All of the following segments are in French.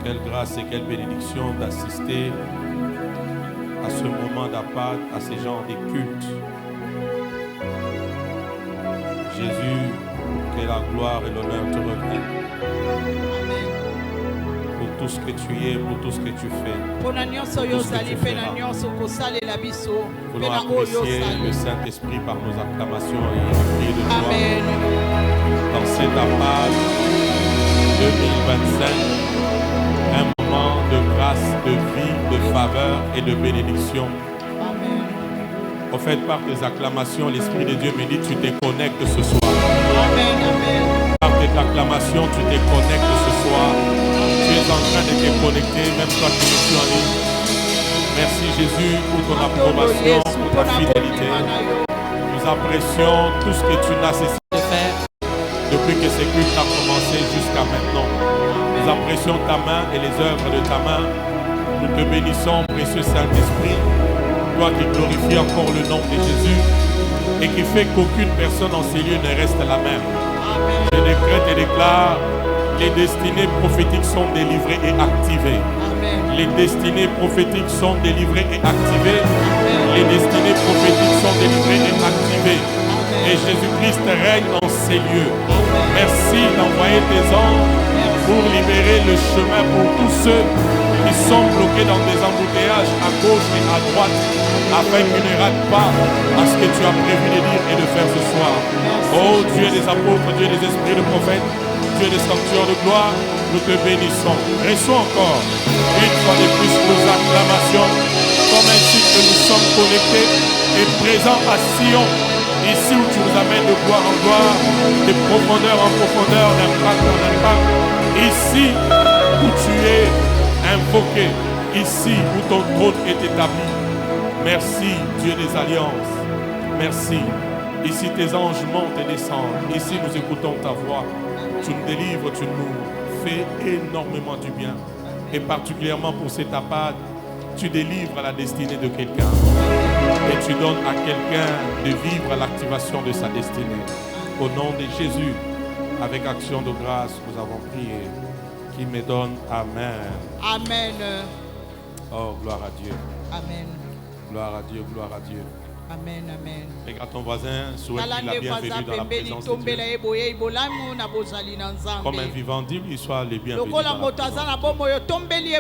Quelle grâce et quelle bénédiction d'assister à ce moment d'appart, à ces genres de cultes. Jésus, que la gloire et l'honneur te reviennent. Pour tout ce que tu es, pour tout ce que tu fais. Pour tout ce que tu feras. Voulons apprécier le Saint-Esprit par nos acclamations et les cris de joie. Amen. Dans cette appart 2025, un moment de grâce, de vie, de faveur et de bénédiction. Amen. Au fait, par tes acclamations, l'Esprit de Dieu me dit tu te connectes ce soir. Amen, amen. Par tes acclamations, tu te connectes ce soir. Tu es en train de te connecter, même toi qui es en ligne. Merci Jésus pour ton approbation, pour ta fidélité. Nous apprécions tout ce que tu n'as cessé de faire depuis que ce culte a commencé jusqu'à maintenant. Nous apprécions ta main et les œuvres de ta main. Nous te bénissons, précieux Saint-Esprit, toi qui glorifies encore le nom de Jésus et qui fait qu'aucune personne en ces lieux ne reste la même. Je décrète et déclare, les destinées prophétiques sont délivrées et activées. Les destinées prophétiques sont délivrées et activées. Les destinées prophétiques sont délivrées et activées. Et Jésus-Christ règne en ces lieux. Merci d'envoyer tes anges pour libérer le chemin pour tous ceux qui sont bloqués dans des embouteillages à gauche et à droite, afin qu'ils ne ratent pas à ce que tu as prévu de dire et de faire ce soir. Oh Dieu des apôtres, Dieu des esprits de prophètes, Dieu des sanctuaires de gloire, nous te bénissons. Reçois encore une fois de plus nos acclamations, comme ainsi que nous sommes connectés et présents à Sion, ici où tu nous amènes de gloire en gloire, de profondeur en profondeur, d'impact en impact, ici où tu es invoqué, ici où ton trône est établi. Merci Dieu des alliances, merci. Ici tes anges montent et descendent, ici nous écoutons ta voix. Tu nous délivres, tu nous fais énormément du bien. Et particulièrement pour cet appart, tu délivres la destinée de quelqu'un. Et tu donnes à quelqu'un de vivre l'activation de sa destinée. Au nom de Jésus, avec action de grâce, nous avons prié. Qui me donne Amen. Amen. Oh, gloire à Dieu. Amen. Gloire à Dieu, gloire à Dieu. Amen, amen. Regarde ton voisin, souhaite-lui la bienvenue dans la présence de Dieu. Comme un vivant, dis-lui, sois le bienvenu dans la présence de Dieu. Les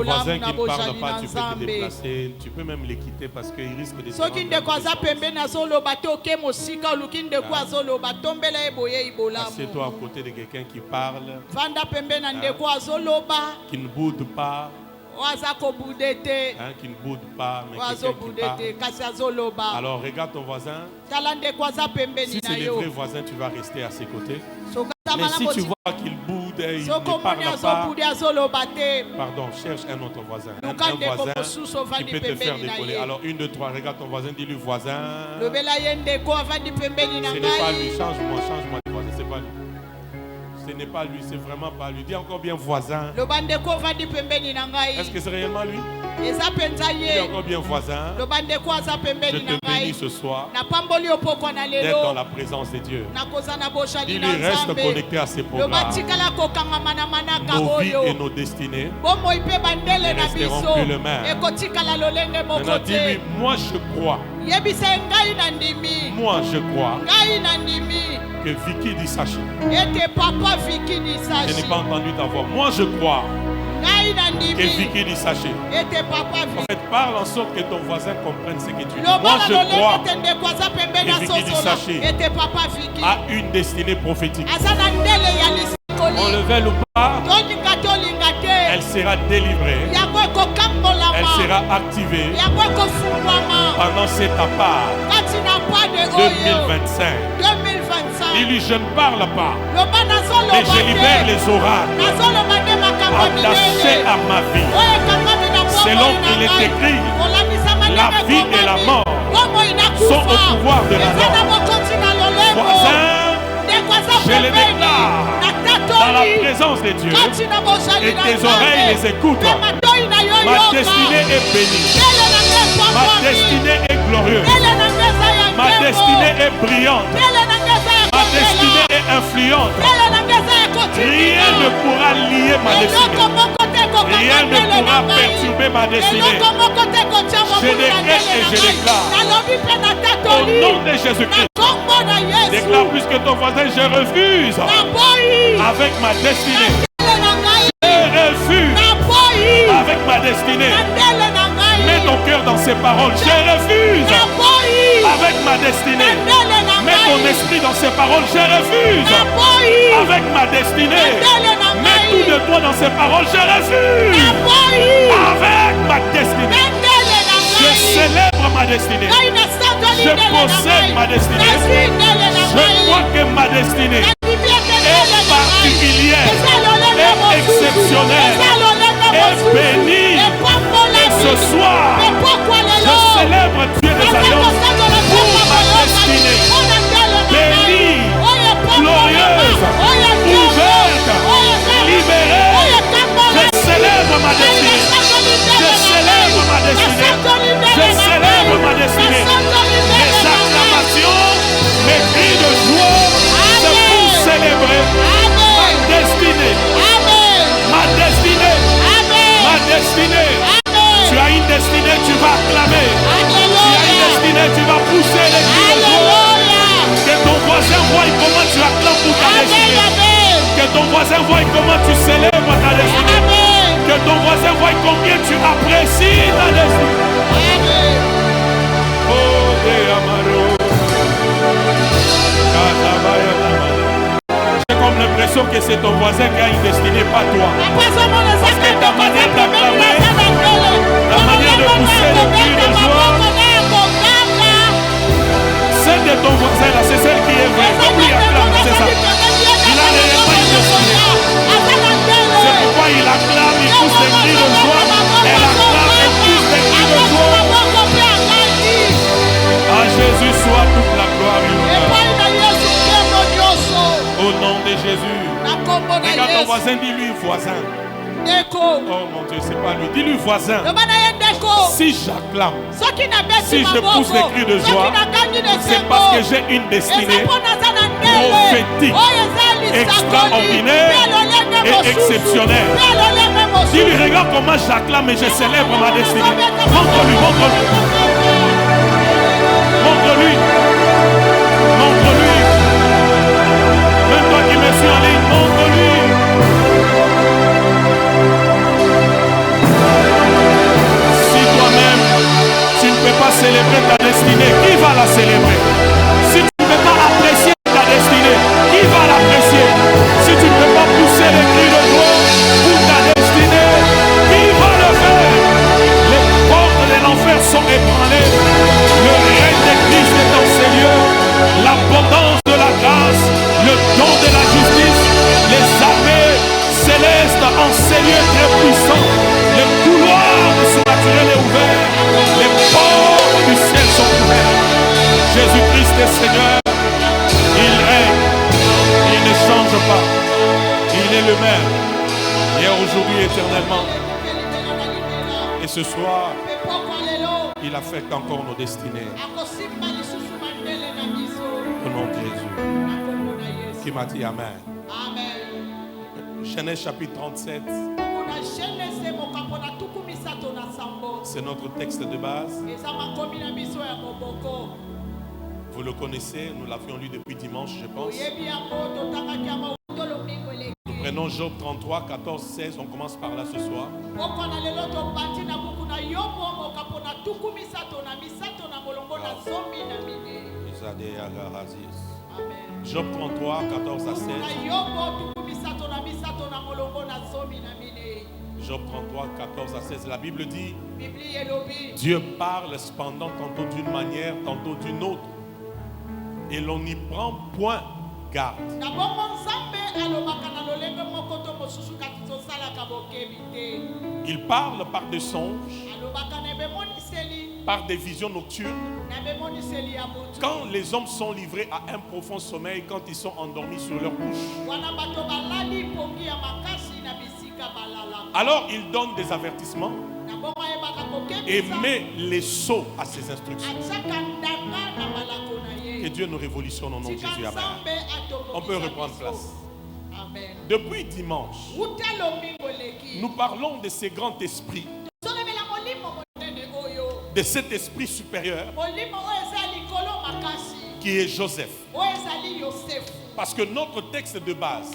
voisins qui ne parlent pas, tu peux te déplacer. Tu peux même les quitter parce qu'ils risquent de se rendre. Assieds-toi à côté de quelqu'un qui parle, qui ne boude pas. Qui ne boude pas, mais quelqu'un qui parle. Alors regarde ton voisin. Si c'est le vrai voisin, tu vas rester à ses côtés. Mais si tu vois qu'il boude et il ne parle pas, pardon, cherche un autre voisin. Un voisin qui peut te faire décoller. Alors 1, 2, 3, regarde ton voisin, dis-lui voisin. Ce n'est pas lui, change-moi de voisin, c'est pas lui. Ce n'est pas lui, c'est vraiment pas lui. Dis encore bien voisin. Est-ce que c'est réellement lui? Dis encore bien voisin. Je te bénis ce soir d'être dans la présence de Dieu. Il reste connecté à ses programmes. Nos vies et nos destinées ne resteront plus le même. Maintenant dis-lui, moi je crois. Moi je crois que Vicky dit Saché. Je n'ai pas entendu ta voix. Moi je crois que Vicky dit Saché. En fait, parle en sorte que ton voisin comprenne ce que tu dis. Moi je crois que Vicky dit Saché a une destinée prophétique. On le veut ou pas, elle sera délivrée. Elle sera activée pendant cette appart 2025. Dis-lui, je ne parle pas, mais je libère les oracles attachés à ma vie. Selon qu'il est écrit, la vie et la mort sont au pouvoir de la langue. Voisin, je les déclare dans la présence de Dieu, et tes oreilles les écoutent. Ma destinée est bénie. Ma destinée est glorieuse. Ma destinée est brillante. Ma destinée est influente. Rien ne pourra lier ma destinée. Rien ne pourra perturber ma destinée. Je décrète et je déclare. Au nom de Jésus-Christ. Déclare plus que ton voisin, je refuse avec ma destinée. Je refuse avec ma destinée. Mets ton cœur dans ces paroles. Je refuse avec ma destinée. Mets ton esprit dans ces paroles. Je refuse avec ma destinée. Mets tout de toi dans ces paroles. Je refuse avec ma destinée. Je célèbre ma destinée. Je possède ma destinée. Je crois que ma destinée est particulière, est exceptionnelle, est bénie. Et ce soir, je célèbre Dieu des alliances pour ma destinée. Bénie, glorieuse, ouverte, libérée. Je célèbre ma destinée. Je célèbre ma destinée. Je célèbre ma destinée. Mes acclamations, mes cris de joie, c'est pour célébrer ma destinée. Ma destinée. Ma destinée. Tu as une destinée, tu vas acclamer. Tu as une destinée, tu vas pousser les cris de joie. Que ton voisin voie comment tu acclames pour ta destinée. Que ton voisin voie comment tu célèbres ta destinée. Que ton voisin voie combien tu apprécies ta destinée. Oh, Amaro. J'ai comme l'impression que c'est ton voisin qui a une destinée, pas toi. Parce que ta manière d'acclamer, ta manière de pousser le cri de joie, celle de ton voisin là, c'est celle qui est vraie. Comme lui acclame, c'est ça. Il a réellement une destinée. C'est pourquoi il acclame, il pousse des cris de joie. Elle acclame, elle pousse des cris de joie. À Jésus soit toute la gloire et l'honneur. Au nom de Jésus. Regarde ton voisin, dis-lui voisin. Oh mon Dieu, c'est pas lui. Dis-lui voisin. Si j'acclame, si je pousse des cris de joie, c'est parce que j'ai une destinée prophétique, extraordinaire et exceptionnelle. Dis-lui, regarde comment j'acclame et je célèbre ma destinée. Montre-lui, montre-lui. Montre-lui. Montre-lui. Même toi qui me suis en ligne, montre-lui. Si toi-même, tu ne peux pas célébrer ta destinée, qui va la célébrer? Si tu ne peux pas apprécier ta destinée, qui va l'apprécier? Si tu ne peux pas pousser les cris de joie pour ta destinée, qui va le faire? Les portes de l'enfer sont ébranlées. Le règne de Christ est dans ces lieux. L'abondance de la grâce, le don de la justice, les armées célestes en ces lieux très puissants. Les couloirs du surnaturel est ouvert. Les portes du ciel sont ouvertes. Jésus-Christ est Seigneur. Il règne. Il ne change pas. Il est le même. Hier, aujourd'hui, éternellement. Et ce soir, il affecte encore nos destinées. Au nom de Jésus. Qui m'a dit Amen. Genèse chapitre 37. C'est notre texte de base. Vous le connaissez, nous l'avions lu depuis dimanche, je pense. Nous prenons Job 33, 14, 16. On commence par là ce soir. Job 33, 14 à 16. Job 33, 14 à 16. La Bible dit, Dieu parle cependant tantôt d'une manière, tantôt d'une autre. Et l'on n'y prend point garde. Il parle par des songes, par des visions nocturnes. Quand les hommes sont livrés à un profond sommeil, quand ils sont endormis sur leur couche. Alors il donne des avertissements et met les sceaux à ses instructions. Que Dieu nous révolutionne au nom de Jésus. Amen. On peut reprendre place. Amen. Depuis dimanche, nous parlons de ce grand esprit, de cet esprit supérieur qui est Joseph. Parce que notre texte de base,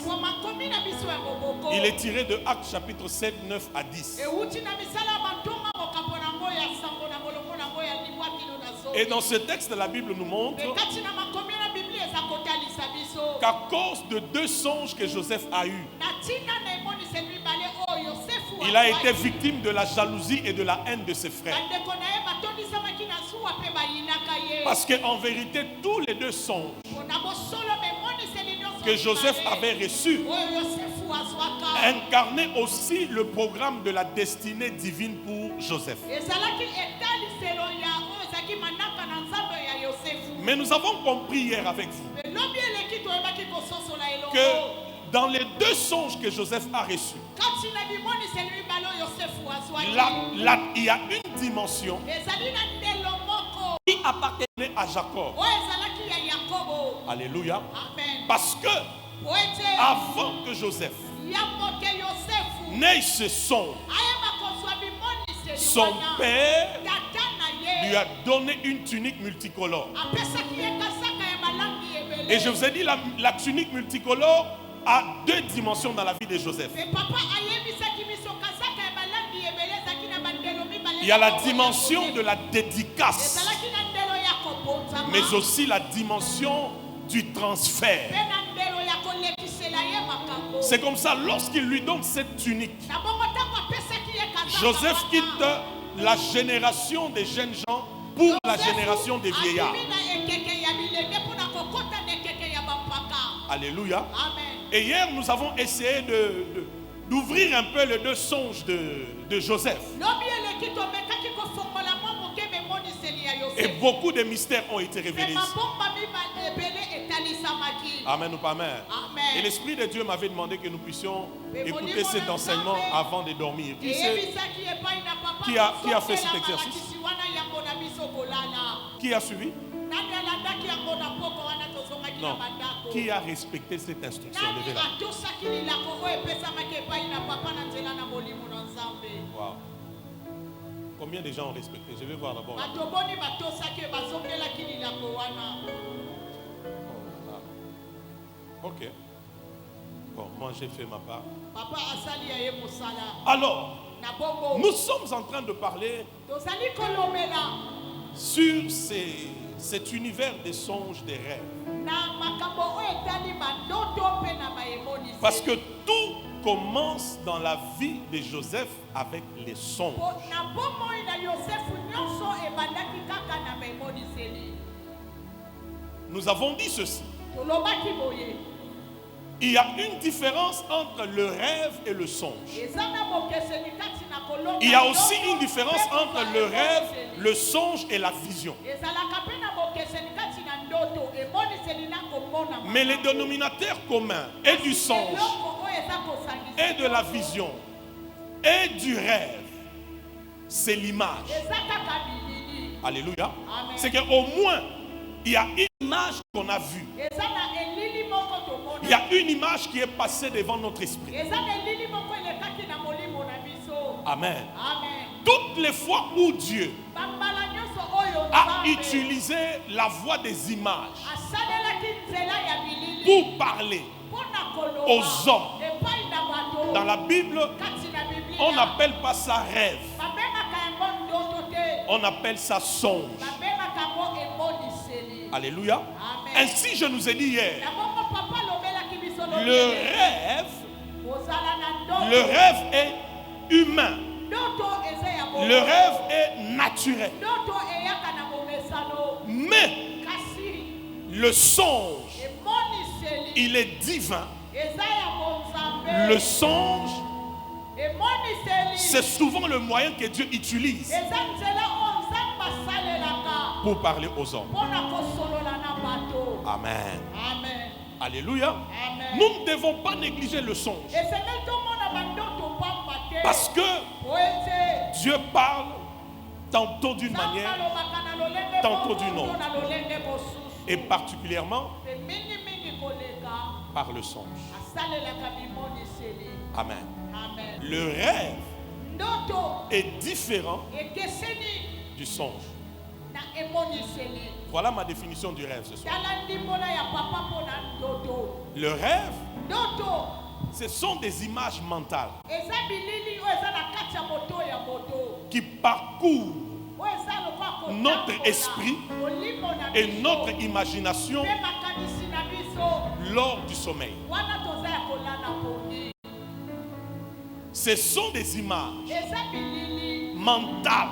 il est tiré de Actes chapitre 7, 9 à 10. Et dans ce texte, la Bible nous montre qu'à cause de 2 songes que Joseph a eus, il a été victime de la jalousie et de la haine de ses frères. Parce qu'en vérité, tous les 2 songes que Joseph avait reçus incarnaient aussi le programme de la destinée divine pour Joseph. Mais nous avons compris hier avec vous que dans les 2 songes que Joseph a reçus, il y a une dimension qui appartenait à Jacob. Alléluia. Parce que avant que Joseph n'ait ce songe, son père lui a donné une tunique multicolore. Et je vous ai dit, la tunique multicolore a 2 dimensions dans la vie de Joseph. Il y a la dimension de la dédicace, mais aussi la dimension du transfert. C'est comme ça, lorsqu'il lui donne cette tunique, Joseph quitte la génération des jeunes gens pour la génération des vieillards. Alléluia. Et hier, nous avons essayé d'ouvrir un peu les 2 songes de Joseph. Et beaucoup de mystères ont été révélés ici. Amen ou pas amen. Et l'Esprit de Dieu m'avait demandé que nous puissions écouter cet enseignement avant de dormir. Qui a fait cet exercice? Qui a suivi? Non. Qui a respecté cette instruction? Levez-la. Wow. Combien de gens ont respecté? Je vais voir d'abord. Ok. Bon, moi j'ai fait ma part. Alors, nous sommes en train de parler sur cet univers des songes, des rêves. Parce que tout commence dans la vie de Joseph avec les songes. Nous avons dit ceci. Il y a une différence entre le rêve et le songe. Il y a aussi une différence entre le rêve, le songe et la vision. Mais les dénominateurs communs et du songe et de la vision et du rêve, c'est l'image. Alléluia. C'est qu'au moins, il y a une image qu'on a vue. Il y a une image qui est passée devant notre esprit. Amen. Toutes les fois où Dieu a utilisé la voix des images pour parler aux hommes, dans la Bible, on n'appelle pas ça rêve. On appelle ça songe. Alléluia. Ainsi, je nous ai dit hier, le rêve est humain. Le rêve est naturel. Mais le songe, il est divin. Le songe, c'est souvent le moyen que Dieu utilise pour parler aux hommes. Amen. Alléluia. Nous ne devons pas négliger le songe. Parce que Dieu parle tantôt d'une manière, tantôt d'une autre. Et particulièrement par le songe. Amen. Amen. Le rêve est différent du songe. Voilà ma définition du rêve ce soir. Le rêve, ce sont des images mentales qui parcourent notre esprit et notre imagination lors du sommeil. Ce sont des images mentales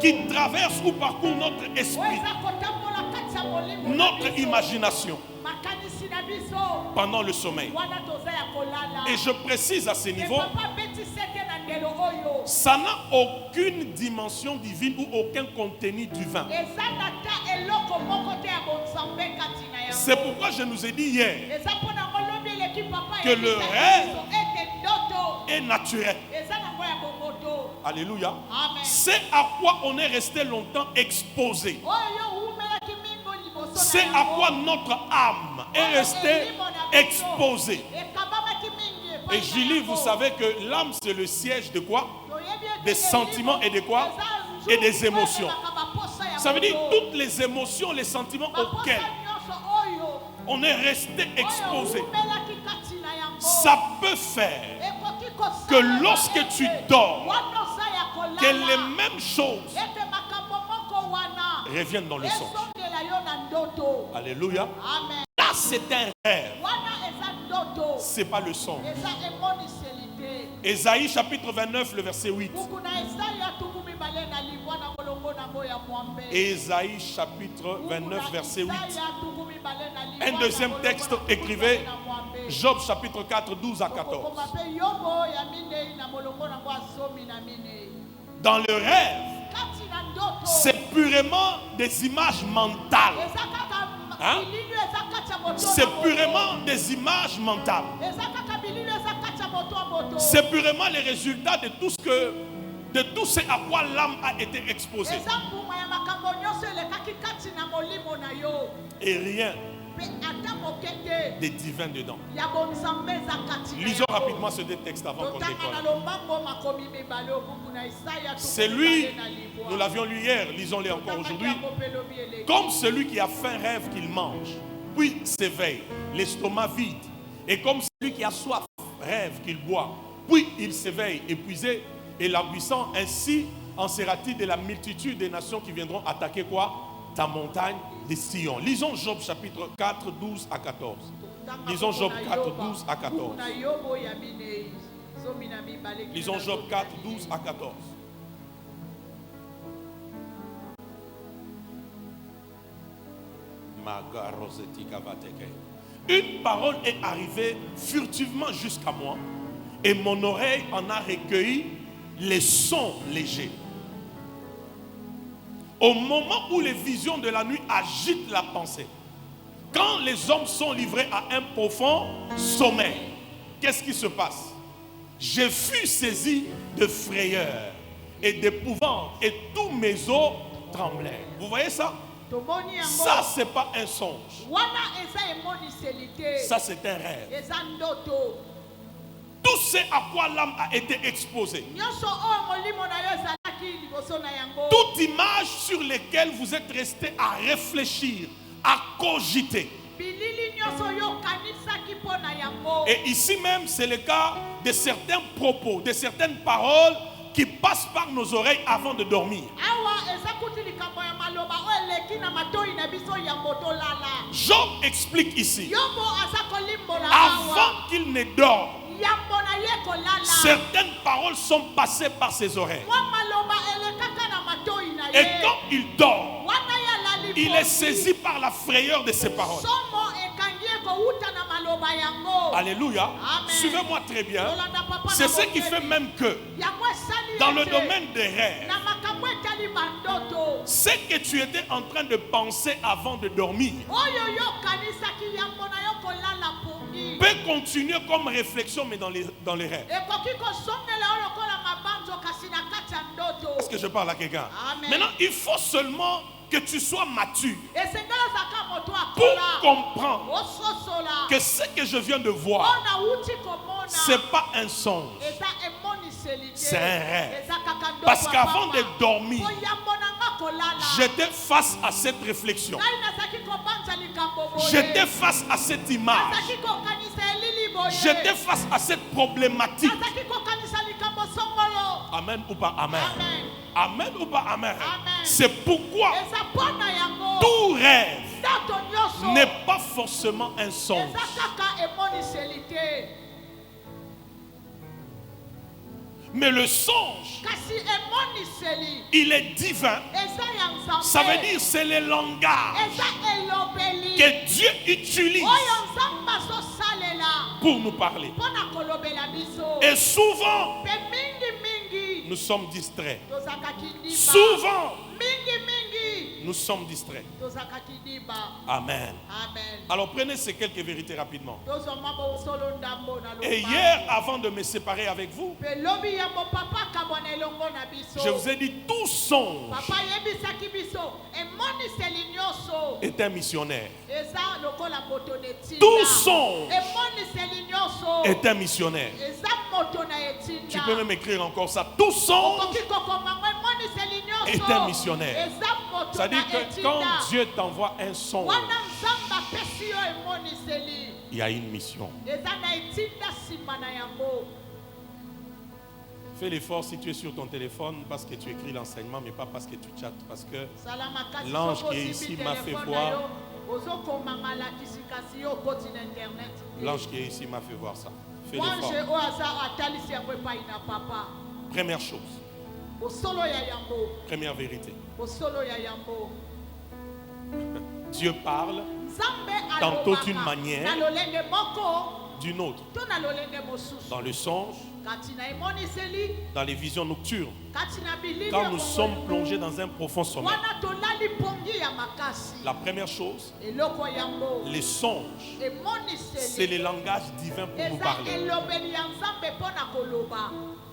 qui traversent ou parcourent notre esprit, notre imagination pendant le sommeil. Et je précise à ce niveau, ça n'a aucune dimension divine ou aucun contenu divin. C'est pourquoi je nous ai dit hier que le rêve est naturel. Alléluia. C'est à quoi on est resté longtemps exposé. C'est à quoi notre âme est restée exposée. Et Julie, vous savez que l'âme, c'est le siège de quoi? Des sentiments et de quoi? Et des émotions. Ça veut dire toutes les émotions, les sentiments auxquels on est resté exposé. Ça peut faire que lorsque tu dors, que les mêmes choses reviennent dans le songe. Alléluia. Là, c'est un rêve. C'est pas le songe. Ésaïe chapitre 29, le verset 8. Ésaïe chapitre 29, verset 8. Un deuxième texte écrivait Job chapitre 4, 12 à 14. Dans le rêve, c'est purement des images mentales. Hein? C'est purement des images mentales. C'est purement les résultats de tout ce à quoi l'âme a été exposée. Et rien de divin dedans. Lisons rapidement ce deux textes avant qu'on décolle. C'est lui, nous l'avions lu hier, lisons-les encore aujourd'hui. Comme celui qui a faim rêve qu'il mange, puis s'éveille, l'estomac vide. Et comme celui qui a soif rêve qu'il boit, puis il s'éveille épuisé et languissant. Ainsi en sera-t-il de la multitude des nations qui viendront attaquer quoi? Ta montagne de Sion. Lisons Job chapitre 4, 12 à 14. Lisons Job 4, 12 à 14. Lisons Job 4, 12 à 14. Une parole est arrivée furtivement jusqu'à moi et mon oreille en a recueilli les sons légers. Au moment où les visions de la nuit agitent la pensée, quand les hommes sont livrés à un profond sommeil, qu'est-ce qui se passe? Je fus saisi de frayeur et d'épouvante et tous mes os tremblaient. Vous voyez ça? Ça, c'est pas un songe. Ça, c'est un rêve. Tout ce à quoi l'âme a été exposée. Toute image sur laquelle vous êtes resté à réfléchir, à cogiter. Et ici même, c'est le cas de certains propos, de certaines paroles qui passent par nos oreilles avant de dormir. Job explique ici, avant qu'il ne dorme, certaines paroles sont passées par ses oreilles. Et quand il dort, il est saisi par la frayeur de ses paroles. Alléluia. Suivez-moi très bien. C'est ce qui fait même que dans le domaine des rêves, ce que tu étais en train de penser avant de dormir peut continuer comme réflexion, mais dans les rêves. Est-ce que je parle à quelqu'un? Maintenant, il faut seulement que tu sois mature esengeli ozalaka moto pour akola comprendre ososola que ce que je viens de voir, mpona uti komona c'est pas un songe, eza emoniseli te c'est un rêve. eza kaka ndoko Parce ya qu'avant pamba. de dormir, Po yambo na nga kolala j'étais face à cette réflexion. ngai nazalaki kobanza likambo boye J'étais face à cette image. nazalaki kokanisa elili boye J'étais face à cette problématique. nazalaki kokanisa likambo songolo. Amen ou pas amen? Amen. Amen ou pas amen? Amen. C'est pourquoi eza mpona yango tout rêve ndoto nyonso n'est pas forcément un songe. eza kaka emoniseli te Mais le songe, kasi emoniseli il est divin. eza ya nzambe Ça veut dire c'est le langage eza elobeli que Dieu utilise oyo nzambe azosalela pour nous parler. mpona kolobela biso Et souvent, mpe mingimingi nous sommes distraits. tozalakaki ndimba Souvent, mingimingi nous sommes distraits. tozalakaki ndimba Amen. amen Alors prenez ces quelques vérités rapidement. tozoma bosolo ndambo na Et hier, avant de me séparer avec vous, mpe lobi yango papa kabwana elongo na biso je vous ai dit tout songe papa yebisaki biso emoniseli nyonso est un missionnaire. eza lokola moto netinda Tout songe emoniseli nyonso est un missionnaire. eza moto na Tu etinda peux même écrire encore ça. Tout songe okoki kokomango emoniseli est nyonso un missionnaire. eza moto Ça dit na que quand etinda Dieu t'envoie un songe, wana nzambe apesi yo emoniseli il y a une mission. eza na etinda nsima na yango. Fais l'effort si tu es sur ton téléphone parce que tu écris l'enseignement, mais pas parce que tu chattes. Parce que Sala makasi l'ange soko qui est osimbi ici m'a fait telefone voir. na yo, ozokomanga lakisi kasi yo okoti na internet. l'ange qui est ici m'a fait voir ça. Fais Mwanje l'effort. oyo aza atalisi yango epai na papa Première chose, bosolo ya yango première vérité. bosolo ya yango Dieu parle nzambe Tantôt alobaka d'une manière, na lolenge moko d'une autre. to na lolenge mosusu Dans le songe, kati na emoniseli dans les visions nocturnes, kati na bilili quand ya nous Kongo sommes elongo, plongés dans un profond sommeil. wana tolali pongi ya makasi La première chose, eloko yango les songes, c'est emoniseli le langage divin pour nous eza parler. elobeli ya nzambe mpo na koloba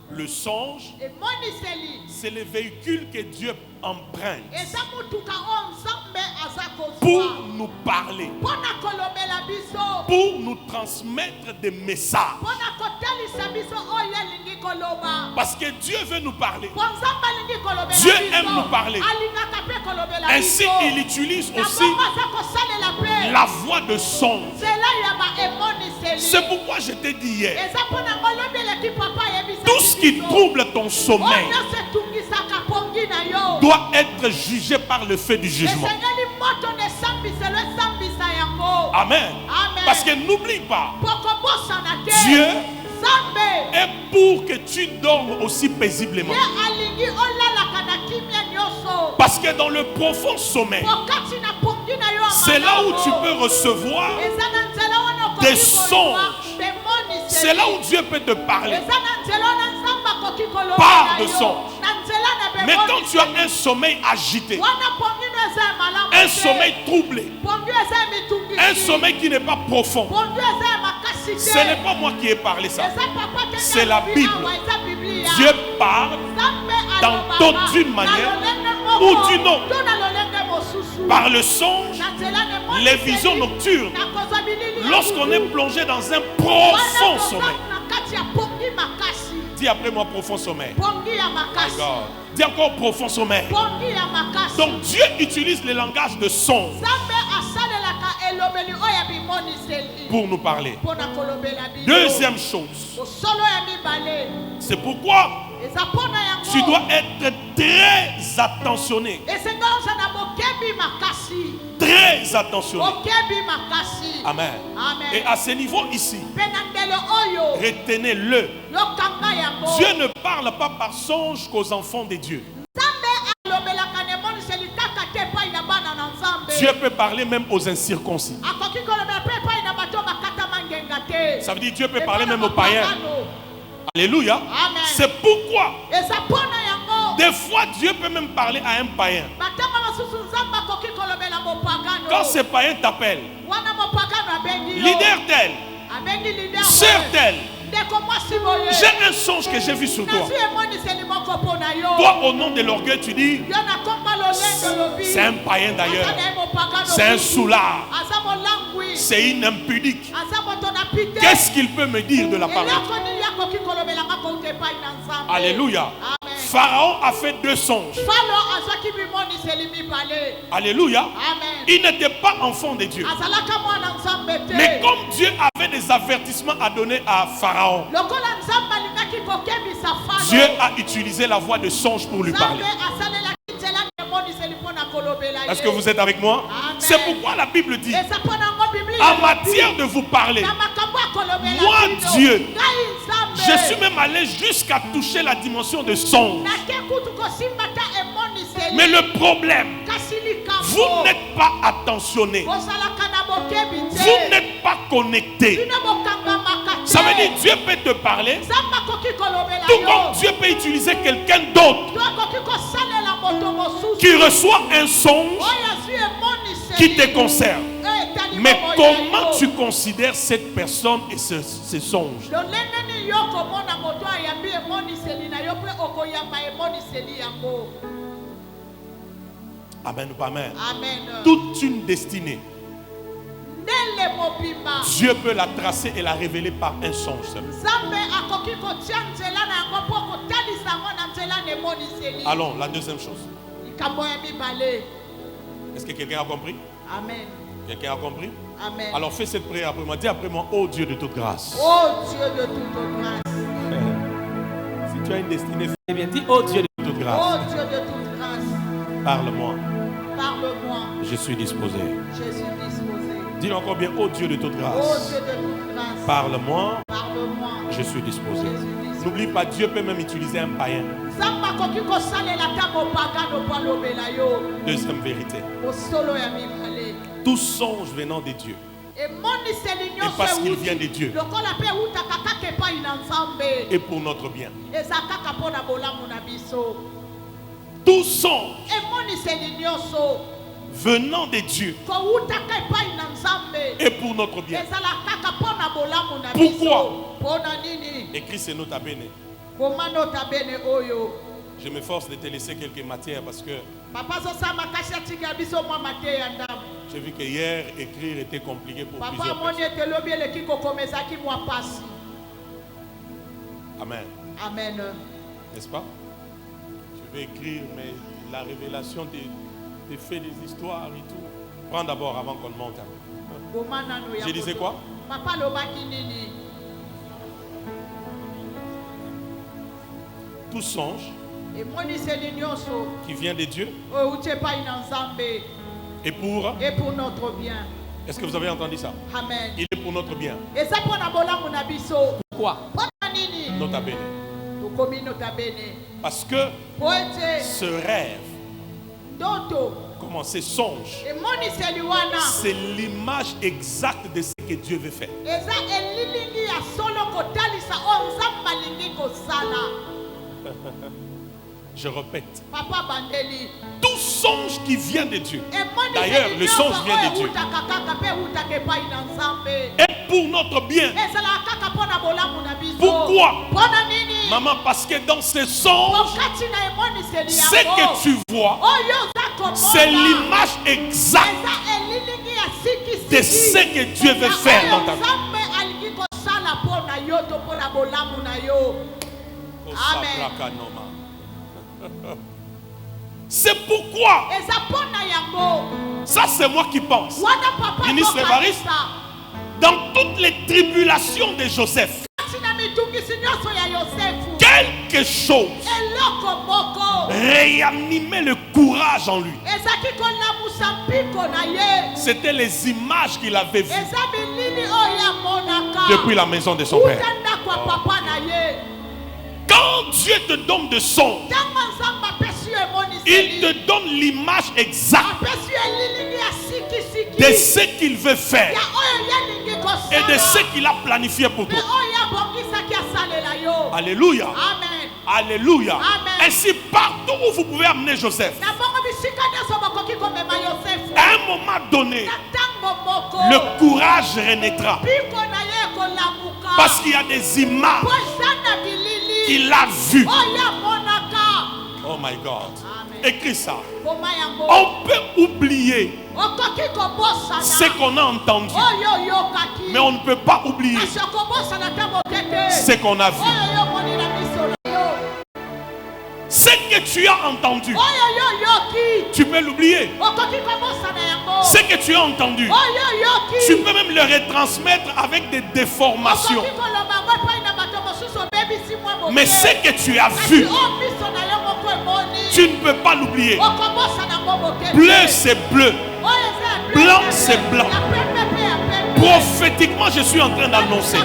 Le songe, emoniseli c'est le véhicule que Dieu emprunte eza motuka oyo nzambe aza pour kozwa nous parler, mpo na kolobela biso pour nous transmettre des messages. mpo na kotalisa biso oyo elingi koloba Parce que Dieu veut nous parler. mpo nzambe alingi kolobela Dieu biso aime nous parler. alingaka mpe kolobela Ainsi, biso il utilise na aussi bongo aza kosalela mpe la voix de songe. nzela ya baemoniseli C'est pourquoi je t'ai dit hier, eza mpo na ngolobi eleki papa tout ce qui yebisa trouble ton sommeil oyo nyonso etungisaka pongi na yo doit être jugé par le feu du jugement. esengeli moto na esambiselo esambisa yango Amen. Amen. Parce que n'oublie pas, mpo kobosana te Dieu nzambe est pour que tu dormes aussi paisiblement. ye alingi olalaka na kimia nyonso Parce que dans le profond sommeil, po kati na pongi na yo ya c'est là où malamu, tu peux recevoir, eza na nzela wana okoki des kolwa songes. bemoniseli. c'est là où Dieu peut te parler. eza na nzela wana nzambe akoki koloba Par na de yo. songe. na nzela na Mais quand tu as bemoniseli. un sommeil agité, wana pongi no eza ya malamu un te. sommeil troublé, pongi eza ya mitungisi. un sommeil qui n'est pas profond, pongi eza ya makasi te. ce n'est pas moi qui ai parlé ça. eza papa te C'est la nde Bible. awa, eza Biblia. Dieu parle Nzambe tantôt alobaka d'une na manière lolenge moko, ou d'une autre. to na lolenge mosusu. par le songe, Na nzela na emoniseli, les visions nocturnes, na kozwa bilili ya lorsqu'on est butu. plongé dans un Wana profond toza sommeil. na kati ya pongi makasi. Dis après moi profond sommeil. Pongi ya makasi. Dis encore profond sommeil. Pongi ya makasi. Donc Dieu utilise le langage de songe Nzambe asalelaka elobeli oyo ya bimoniseli pour nous parler. mpo na kolobela biso. Deuxième chose, bosolo ya mibale c'est pourquoi eza mpo na tu yango dois être très attentionné. esenga oza na bokebi makasi. Très attentionné. bokebi makasi. Amen. Amen. Et à ce niveau ici, mpe na ndelo oyo retenez-le. yokanga yango. Dieu ne parle pas par songe qu'aux enfants de Dieu. nzambe alobelaka na emoniseli kaka te epai na bana na nzambe. Dieu peut parler même aux incirconcis. akoki kolobela mpe epai na bato bakatama ngenga te. Ça veut dire Dieu peut Epai parler na même aux païens. bapagano. Alléluia. Amen. C'est pourquoi eza mpo na yango des fois Dieu peut même parler à un païen. batango mosusu nzambe akoki kolobela mopagano. Quand ce païen t'appelle, wana mopagano abengi yo. leader tel, abengi lider sœur oyo. tel, j'ai un songe que j'ai vu sur toi. Toi, au nom de l'orgueil, tu dis, c'est un païen d'ailleurs, c'est un soulard, c'est une impudique. Qu'est-ce qu'il peut me dire de la parole? Alléluia. Pharaon a fait 2 songes. Alléluia. Il n'était pas enfant de Dieu. Mais comme Dieu avait des avertissements à donner à Pharaon, Dieu a utilisé la voix de songe pour lui parler. Est-ce que vous êtes avec moi? C'est pourquoi la Bible dit, en matière de vous parler, moi Dieu, je suis même allé jusqu'à toucher la dimension de songe. Mais le problème, vous n'êtes pas attentionné, vous n'êtes pas connecté. Ça veut dire Dieu peut te parler, tout comme Dieu peut utiliser quelqu'un d'autre qui reçoit un songe qui te concerne. Mais comment tu considères cette personne et ce songe? Amen ou pas amen? Toute une destinée, Dieu peut la tracer et la révéler par un songe seul. Allons, la deuxième chose. Est-ce que quelqu'un a compris? Amen. Quelqu'un a compris? Amen. Alors fais cette prière après moi. Dis après moi, ô Dieu de toute grâce. Oh Dieu de toute grâce. Si tu as une destinée, fais bien. Dis, ô Dieu de toute grâce. Oh Dieu de toute grâce. Parle-moi. Parle-moi. Je suis disposé. Je suis disposé. Dis encore bien, ô Dieu de toute grâce. Oh Dieu de toute grâce. Parle-moi. Parle-moi. Je suis disposé. N'oublie pas, Dieu peut même utiliser un païen. Deuxième vérité. Tout songe venant de Dieu. Et parce qu'il vient de Dieu. Et pour notre bien. Tout songe venant de Dieu. Et pour notre bien. Pourquoi? Écris ces notes à Béné. Je m'efforce de te laisser quelques matières parce que j'ai vu que hier, écrire était compliqué pour plusieurs personnes. Amen. Amen. N'est-ce pas? Tu veux écrire, mais la révélation te fait des histoires et tout. Prends d'abord avant qu'on monte. Je disais quoi? Tout songe qui vient de Dieu et pour notre bien. Est-ce que vous avez entendu ça? Amen. Il est pour notre bien. Pourquoi? Nota bene. Parce que ce rêve, comment ce songe, c'est l'image exacte de ce que Dieu veut faire. Je répète. Tout songe qui vient de Dieu. D'ailleurs, le songe vient de Dieu. Et pour notre bien. Pourquoi? Maman, parce que dans ce songe, ce que tu vois, c'est l'image exacte de ce que Dieu veut faire dans ta vie. Amen. C'est pourquoi, ça c'est moi qui pense, ministre Évariste, dans toutes les tribulations de Joseph, quelque chose réanimait le courage en lui. C'était les images qu'il avait vues depuis la maison de son père. Quand Dieu te donne de songes, il te donne l'image exacte de ce qu'il veut faire et de ce qu'il a planifié pour toi. Alléluia. Amen. Alléluia. Amen. Ainsi, partout où vous pouvez amener Joseph, à un moment donné, le courage renaîtra. Parce qu'il y a des images qu'il a vues. Oh my God. Écris ça. On peut oublier ce qu'on a entendu, mais on ne peut pas oublier ce qu'on a vu. Ce que tu as entendu, tu peux l'oublier. Ce que tu as entendu, tu peux même le retransmettre avec des déformations. Mais ce que tu as vu, tu ne peux pas l'oublier. Bleu, c'est bleu. Blanc, c'est blanc. Prophétiquement, je suis en train d'annoncer,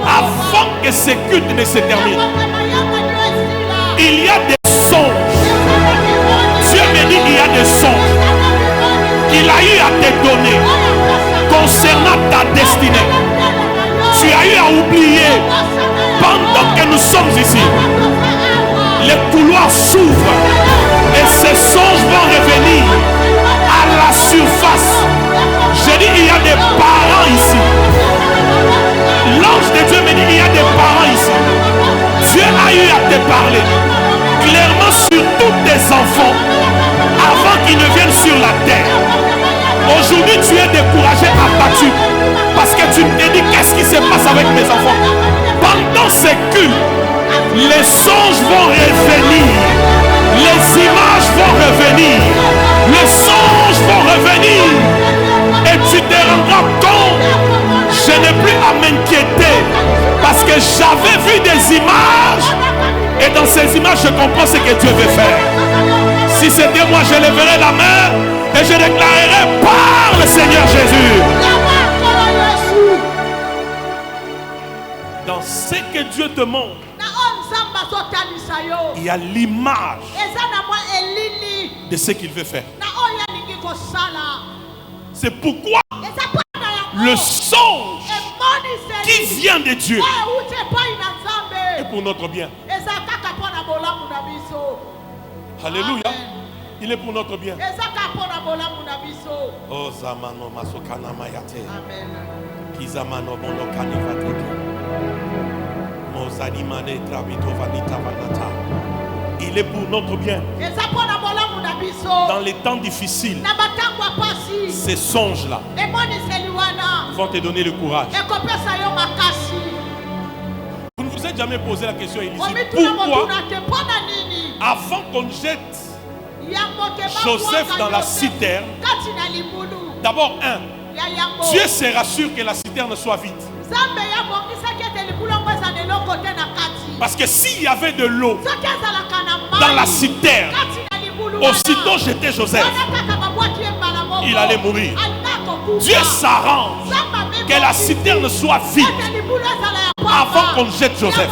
avant que ce culte ne se termine, il y a des songes. Dieu me dit qu'il y a des songes qu'il a eu à te donner concernant ta destinée. Tu as eu à oublier pendant que nous sommes ici. Les couloirs s'ouvrent et ces songes vont revenir à la surface. Je dis, il y a des parents ici. L'ange de Dieu me dit, il y a des parents ici. Dieu a eu à te parler clairement sur tous tes enfants avant qu'ils ne viennent sur la terre. Aujourd'hui, tu es découragé, abattu, parce que tu te dis, qu'est-ce qui se passe avec mes enfants? Pendant ces cultes, les songes vont revenir, les images vont revenir, les songes vont revenir, et tu te rendras compte, je n'ai plus à m'inquiéter, parce que j'avais vu des images, et dans ces images, je comprends ce que Dieu veut faire. Si c'était moi, je lèverais la main et je déclarerais par le Seigneur Jésus. Dans ce que Dieu te montre, il y a l'image de ce qu'il veut faire. C'est pourquoi le songe qui vient de Dieu est pour notre bien. Alléluia. Il est pour notre bien. Oh Zamano Masokana Mayate. Kizamano Mono Kanivatete. Mozani Mane Travito Vanita Vanata. Il est pour notre bien. Dans les temps difficiles, ces songes-là vont te donner le courage. Vous ne vous êtes jamais posé la question, Élisée, pourquoi avant qu'on jette Joseph dans la citerne, d'abord Dieu se rassure que la citerne soit vide. Parce que s'il y avait de l'eau dans la citerne, aussitôt jeter Joseph, il allait mourir. Dieu s'arrange que la citerne soit vide avant qu'on jette Joseph.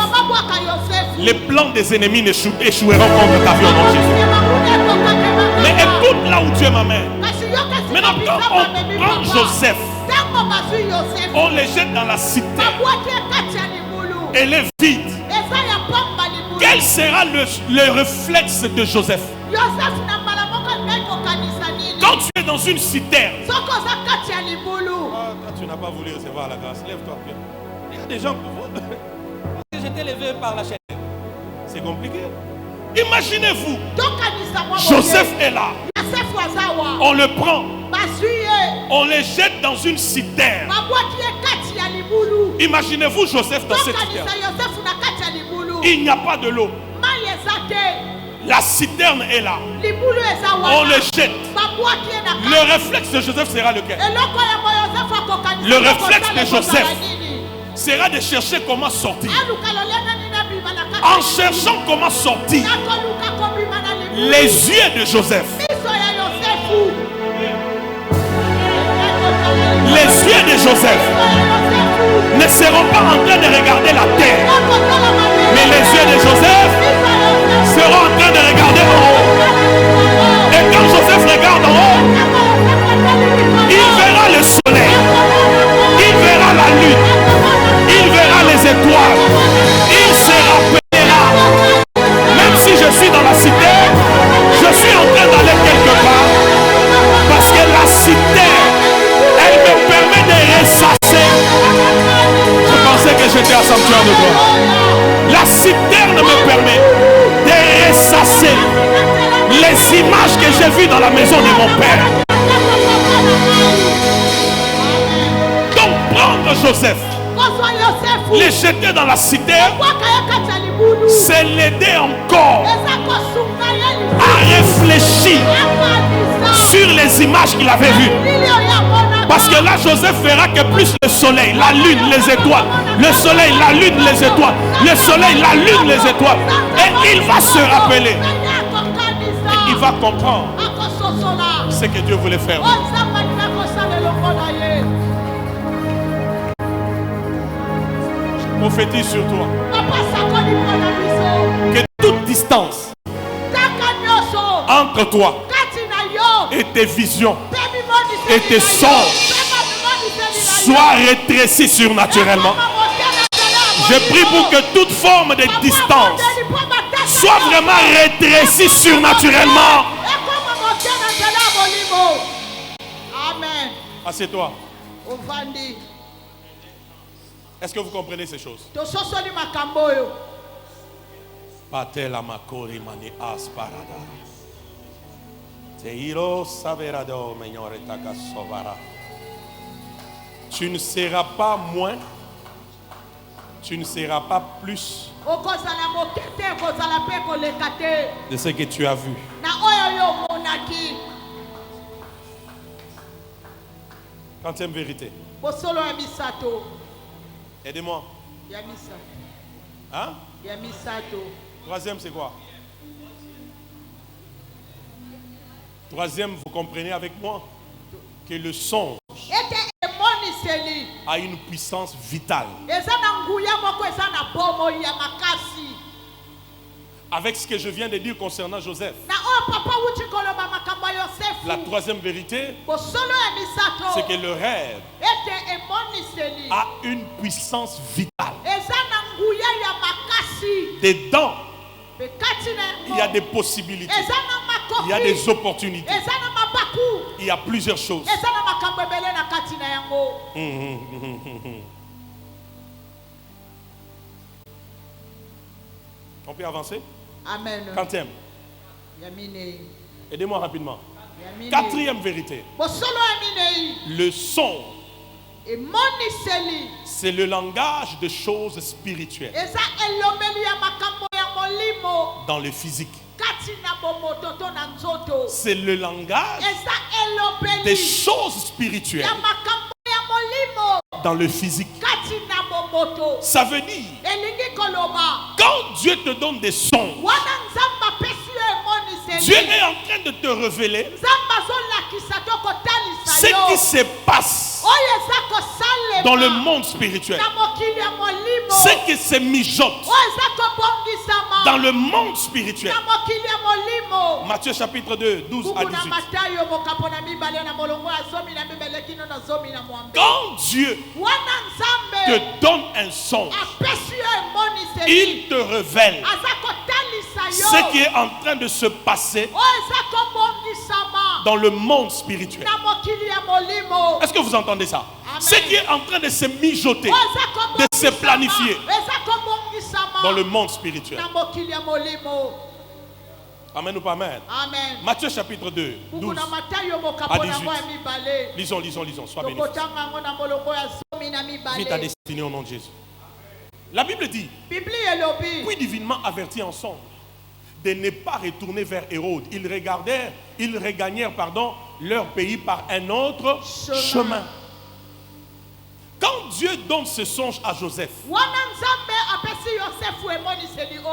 Les plans des ennemis échoueront contre ta vie au nom de Jésus. Mais écoute là où Dieu m'amène. Maintenant, quand on prend Joseph, on le jette dans la citerne. Elle est vide. Quel sera le réflexe de Joseph? Quand tu es dans une citerne, quand tu n'as pas voulu recevoir la grâce, lève-toi. Il y a des gens qui j'étais levé par la chaîne. C'est compliqué. Imaginez-vous, Joseph est là. On le prend. On le jette dans une citerne. Imaginez-vous Joseph dans cette citerne. Il n'y a pas de l'eau. La citerne est là. On le jette. Le réflexe de Joseph sera lequel? Le réflexe de Joseph sera de chercher comment sortir. En cherchant comment sortir, les yeux de Joseph, ne seront pas en train de regarder la terre, mais les yeux de Joseph seront en train de regarder en haut. Et quand Joseph regarde en haut, il verra le soleil, il verra la lune, il verra les étoiles, il se rappellera. Même si je suis dans la cité, je suis en train d'aller quelque part, parce que la cité, elle me permet de ressasser. Je pensais la maison de mon père. Donc prendre Joseph, les jeter dans la cité, c'est l'aider encore à réfléchir sur les images qu'il avait vues. Parce que là, Joseph verra que plus le soleil, la lune, les étoiles, le soleil, la lune, les étoiles, le soleil, la lune, les étoiles, et il va se rappeler, et il va comprendre ce que Dieu voulait faire. Je prophétise sur toi que toute distance entre toi et tes visions et tes songes soit rétrécie surnaturellement. Je prie pour que toute forme de distance soit vraiment rétrécie surnaturellement. Amen. Assieds-toi. Est-ce que vous comprenez ces choses? Patela makori mani asparada. Teiro saverado menyore takasovara. Tu ne seras pas moins, tu ne seras pas plus de ce que tu as vu. Quantième vérité. Aidez-moi. Hein? Troisième, c'est quoi? Troisième, vous comprenez avec moi que le songe a une puissance vitale. Avec ce que je viens de dire concernant Joseph. La troisième vérité, c'est que le rêve a une puissance vitale. Dedans, il y a des possibilités, il y a des opportunités, il y a plusieurs choses. On peut avancer? Amen. Quatrième. Aidez-moi rapidement. Quatrième vérité. Le son, c'est le langage de choses spirituelles dans le physique. C'est le langage des choses spirituelles dans le physique. Ça veut dire, quand Dieu te donne des sons, Dieu est en train de te révéler ce qui se passe dans le monde spirituel, ce qui se mijote dans le monde spirituel. Matthieu chapitre 2, 12 à 18. Quand Dieu te donne un son, il te révèle ce qui est en train de se passer dans le monde spirituel. Est-ce que vous entendez ça? Amen. Ce qui est en train de se mijoter, de se planifier dans le monde spirituel. Amen ou pas amen? Amen. Matthieu chapitre 2, 12 à 18. Lisons. Sois béni. Vis ta destinée au nom de Jésus. La Bible dit, puis divinement averti en songe de ne pas retourner vers Hérode. Ils regagnèrent leur pays par un autre chemin. Quand Dieu donne ce songe à Joseph,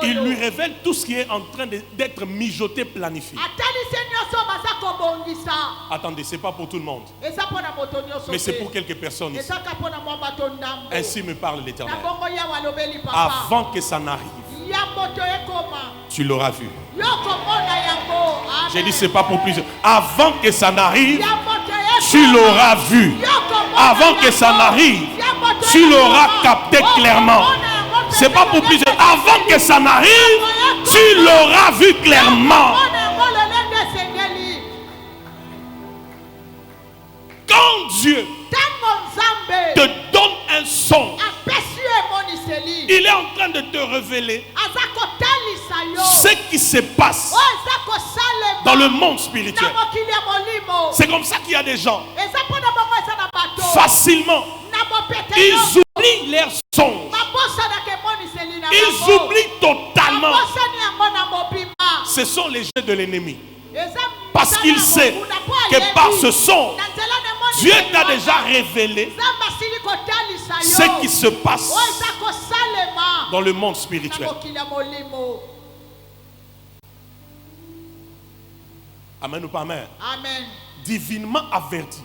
il lui révèle tout ce qui est en train d'être mijoté, planifié. Attendez, ce n'est pas pour tout le monde, mais c'est pour quelques personnes ici. Ainsi me parle l'Éternel. Avant que ça n'arrive, tu l'auras vu. J'ai dit c'est pas pour plusieurs. Avant que ça n'arrive, tu l'auras vu. Avant que ça n'arrive, tu l'auras capté clairement. C'est pas pour plusieurs. Avant que ça n'arrive, tu l'auras vu clairement. Quand Dieu te donne un son, il est en train de te révéler ce qui se passe dans le monde spirituel. C'est comme ça qu'il y a des gens, facilement, ils oublient leurs songes. Ils oublient totalement. Ce sont les jeux de l'ennemi. Parce qu'il sait que par ce songe, Dieu t'a déjà révélé ce qui se passe dans le monde spirituel. Amen ou pas amen? Amen. Divinement averti.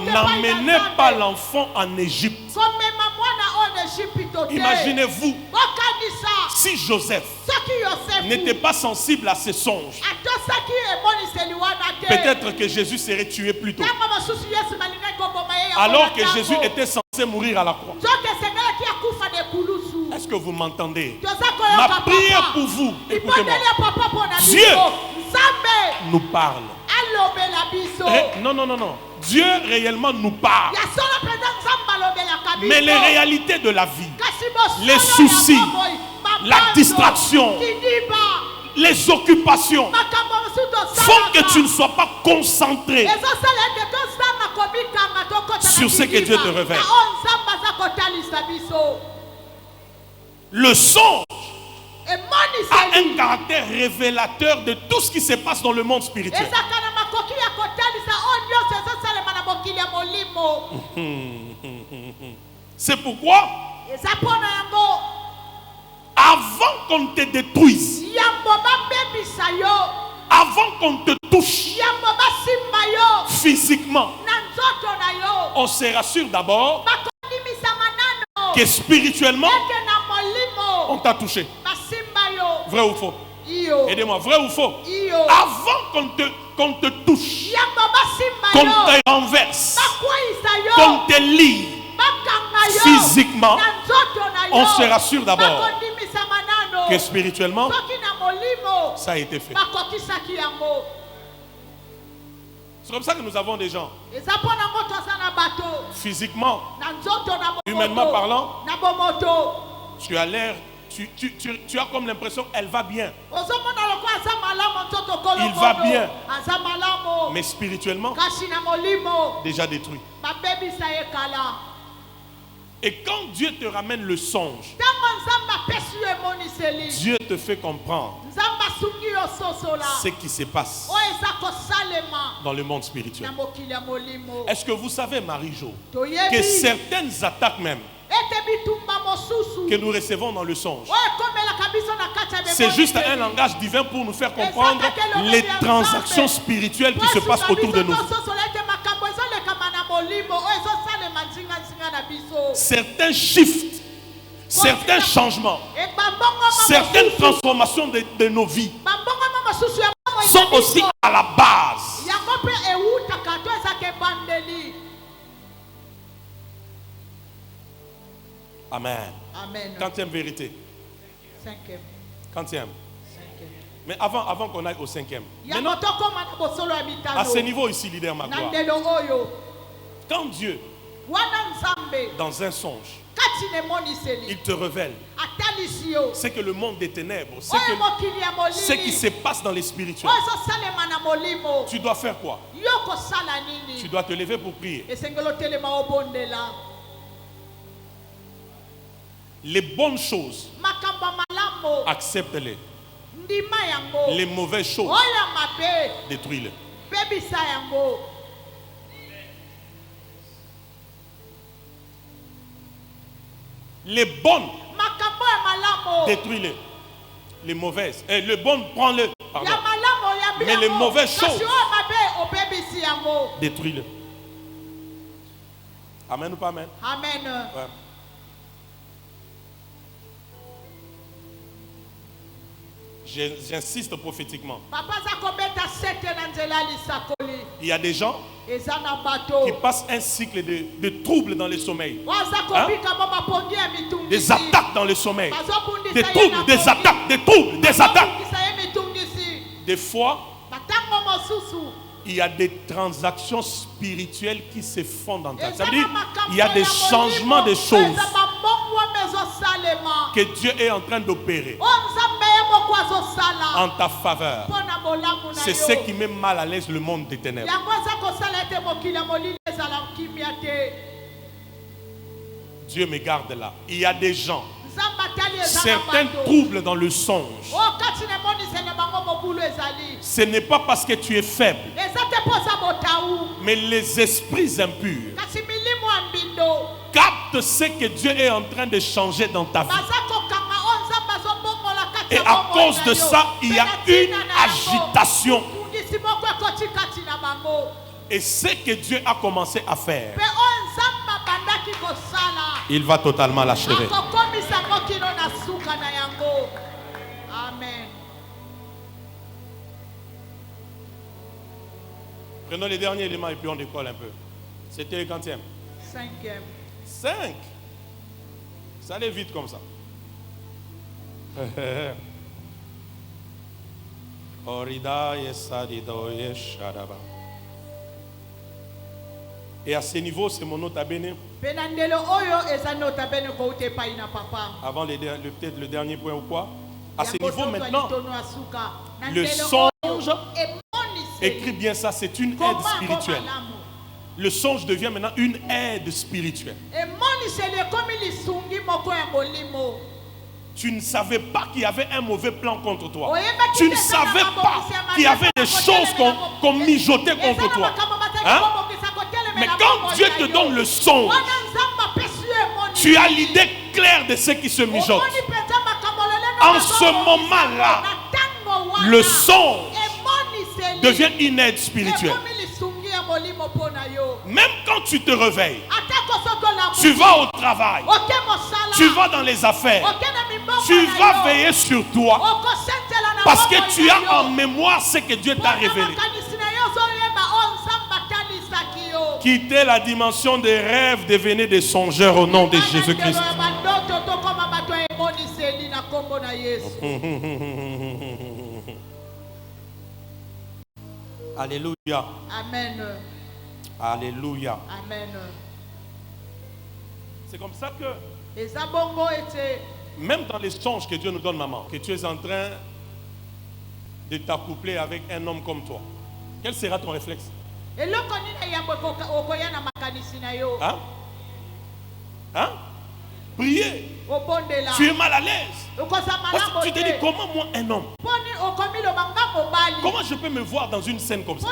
N'emmenez pas l'enfant en Égypte. Imaginez-vous si Joseph n'était pas sensible à ses songes. Peut-être que Jésus serait tué plus tôt. Alors que Jésus était censé mourir à la croix. Est-ce que vous m'entendez? Ma prière pour vous, écoutez-moi. Dieu nous parle. Non. Dieu réellement nous parle. Mais les réalités de la vie, les soucis, la distraction, les occupations font que tu ne sois pas concentré sur ce que Dieu te révèle. Le songe a un caractère révélateur de tout ce qui se passe dans le monde spirituel. C'est pourquoi, avant qu'on te détruise, avant qu'on te touche physiquement, on se rassure d'abord que spirituellement, on t'a touché. Vrai ou faux? Aidez-moi, vrai ou faux? Avant qu'on te touche, qu'on te renverse, qu'on te lie physiquement, on se rassure d'abord que spirituellement, ça a été fait. C'est comme ça que nous avons des gens, physiquement, humainement parlant, tu as l'air, tu as comme l'impression qu'elle va bien. Il va bien. Mais spirituellement, déjà détruit. Et quand Dieu te ramène le songe, Dieu te fait comprendre ce qui se passe dans le monde spirituel. Est-ce que vous savez, Marie-Jo, que certaines attaques même que nous recevons dans le songe, c'est juste un langage divin pour nous faire comprendre les transactions spirituelles qui se passent autour de nous. Certains shifts, certains changements, certaines transformations de nos vies sont aussi à la base. Amen. Quantième vérité? Cinquième. Quantième? Mais avant qu'on aille au cinquième. Maintenant, à ce niveau ici, leader Magloire, quand Dieu, dans un songe, il te révèle c'est que le monde des ténèbres, ce qui se passe dans les spirituels, tu dois faire quoi? Tu dois te lever pour prier. Les bonnes choses, accepte-les. Les mauvaises choses, détruis-les. Les bonnes, détruis-les. Les mauvaises, les bonnes, prends-les. Mais les mauvaises choses, détruis-les. Amen ou pas amen? Amen. Ouais. J'insiste prophétiquement. Il y a des gens qui passent un cycle de troubles dans le sommeil. Hein? Des attaques dans le sommeil. Des troubles, des attaques, des troubles, des attaques. Des fois, il y a des transactions spirituelles qui se font dans ta vie. Ça veut dire il y a des changements de choses que Dieu est en train d'opérer. en ta faveur. C'est ce qui met mal à l'aise le monde des ténèbres. Dieu me garde là. Il y a des gens, certains troubles dans le songe. Ce n'est pas parce que tu es faible, mais les esprits impurs captent ce que Dieu est en train de changer dans ta vie. Et à cause de ça, il y a une agitation. Et ce que Dieu a commencé à faire, il va totalement l'achever. Amen. Prenons les derniers éléments et puis on décolle un peu. C'était le quantième? 5e. 5. Ça allait vite comme ça. Et à ce niveau, c'est mon nota bene. Avant peut-être le dernier point ou quoi. À ce niveau maintenant, le songe, écris bien ça, c'est une aide spirituelle. Le songe devient maintenant une aide spirituelle. Tu ne savais pas qu'il y avait un mauvais plan contre toi. Tu ne savais pas qu'il y avait des choses qu'on mijotait contre toi. Hein? Mais quand Dieu te donne le songe, tu as l'idée claire de ce qui se mijote. En ce moment-là, le songe devient une aide spirituelle. Même quand tu te réveilles, tu vas au travail, tu vas dans les affaires, tu vas veiller sur toi parce que tu as en mémoire ce que Dieu t'a révélé. Quittez la dimension des rêves, devenez des songeurs au nom de Jésus-Christ. Alléluia. Amen. Alléluia. Amen. C'est comme ça que même dans les songes que Dieu nous donne, maman, que tu es en train de t'accoupler avec un homme comme toi, quel sera ton réflexe? Hein? Hein? Prier. Tu es mal à l'aise. Parce que tu te dis, comment moi un homme? Comment je peux me voir dans une scène comme ça?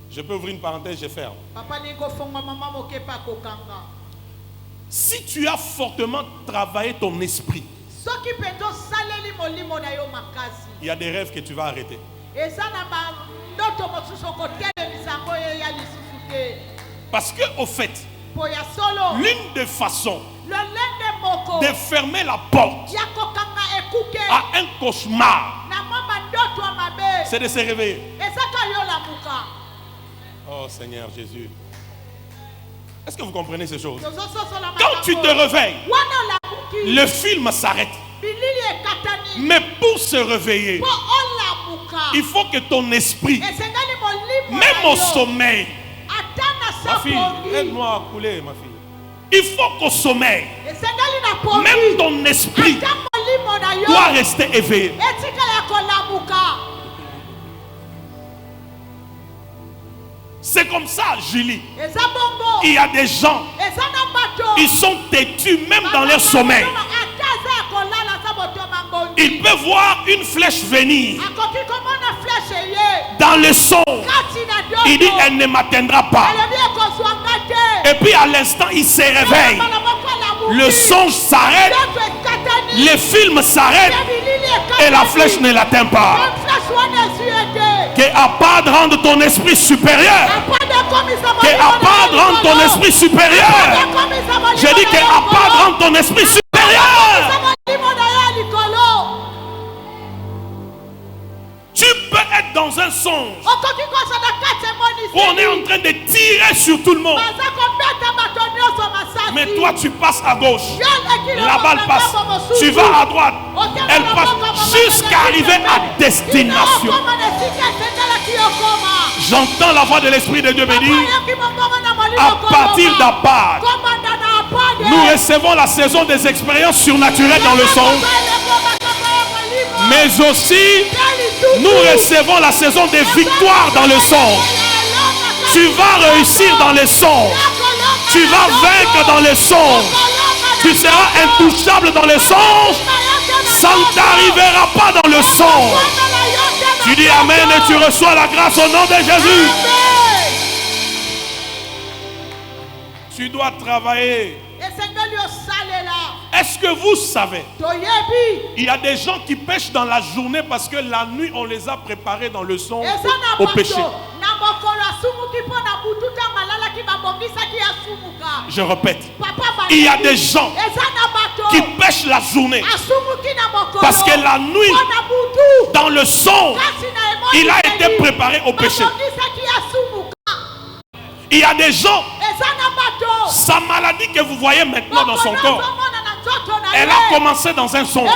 Je peux ouvrir une parenthèse, je ferme. Si tu as fortement travaillé ton esprit, il y a des rêves que tu vas arrêter. Parce que au fait, l'une des façons de fermer la porte à un cauchemar, c'est de se réveiller. Oh Seigneur Jésus. Est-ce que vous comprenez ces choses? Quand tu te réveilles, le film s'arrête. Mais pour se réveiller, il faut que ton esprit, même au sommeil, ma fille, aide-moi à couler, ma fille. Il faut qu'au sommeil, même ton esprit doit rester éveillé. C'est comme ça, Julie. Il y a des gens, ils sont têtus même dans leur sommeil. Ils peuvent voir une flèche venir dans le son. Il dit, elle ne m'atteindra pas. Et puis à l'instant, il se réveille. Le songe s'arrête, le film s'arrête et la flèche ne l'atteint pas. Que Abad rende ton esprit supérieur. Que Abad rende ton esprit supérieur. Je dis que Abad rende ton esprit supérieur. Tu peux être dans un songe où on est en train de tirer sur tout le monde. Mais toi tu passes à gauche, la balle passe, tu vas à droite, elle passe jusqu'à arriver à destination. J'entends la voix de l'Esprit de Dieu me dire, à partir d'Abad, Nous recevons la saison des expériences surnaturelles dans le songe. Mais aussi, nous recevons la saison des victoires dans le songe. Tu vas réussir dans les songes. Tu vas vaincre dans les songes. Tu seras intouchable dans les songes. Ça ne t'arrivera pas dans le songe. Tu dis Amen et tu reçois la grâce au nom de Jésus. Tu dois travailler. Est-ce que vous savez? Il y a des gens qui pêchent dans la journée parce que la nuit on les a préparés dans le songe au péché. Je répète, il y a des gens qui pêchent la journée parce que la nuit dans le songe il a été préparé au péché. Il y a des gens, sa maladie que vous voyez maintenant dans son corps, elle a commencé dans un songe.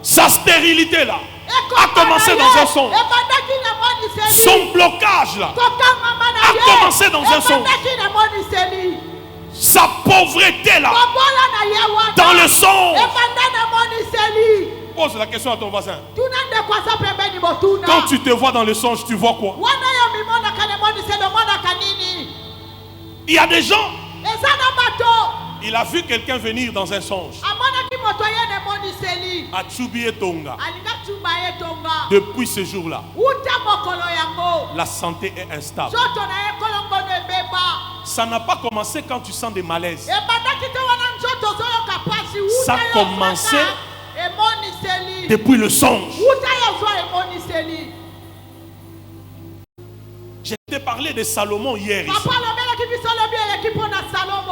Sa stérilité là a commencé dans un songe. Son blocage là a commencé dans un songe. Sa pauvreté là dans le songe. Pose la question à ton voisin. Quand tu te vois dans le songe, tu vois quoi? Il y a des gens, il a vu quelqu'un venir dans un songe. Atsubié Tonga. Depuis ce jour-là, la santé est instable. Ça n'a pas commencé quand tu sens des malaises. Ça a commencé depuis le songe. Je t'ai parlé de Salomon hier ici.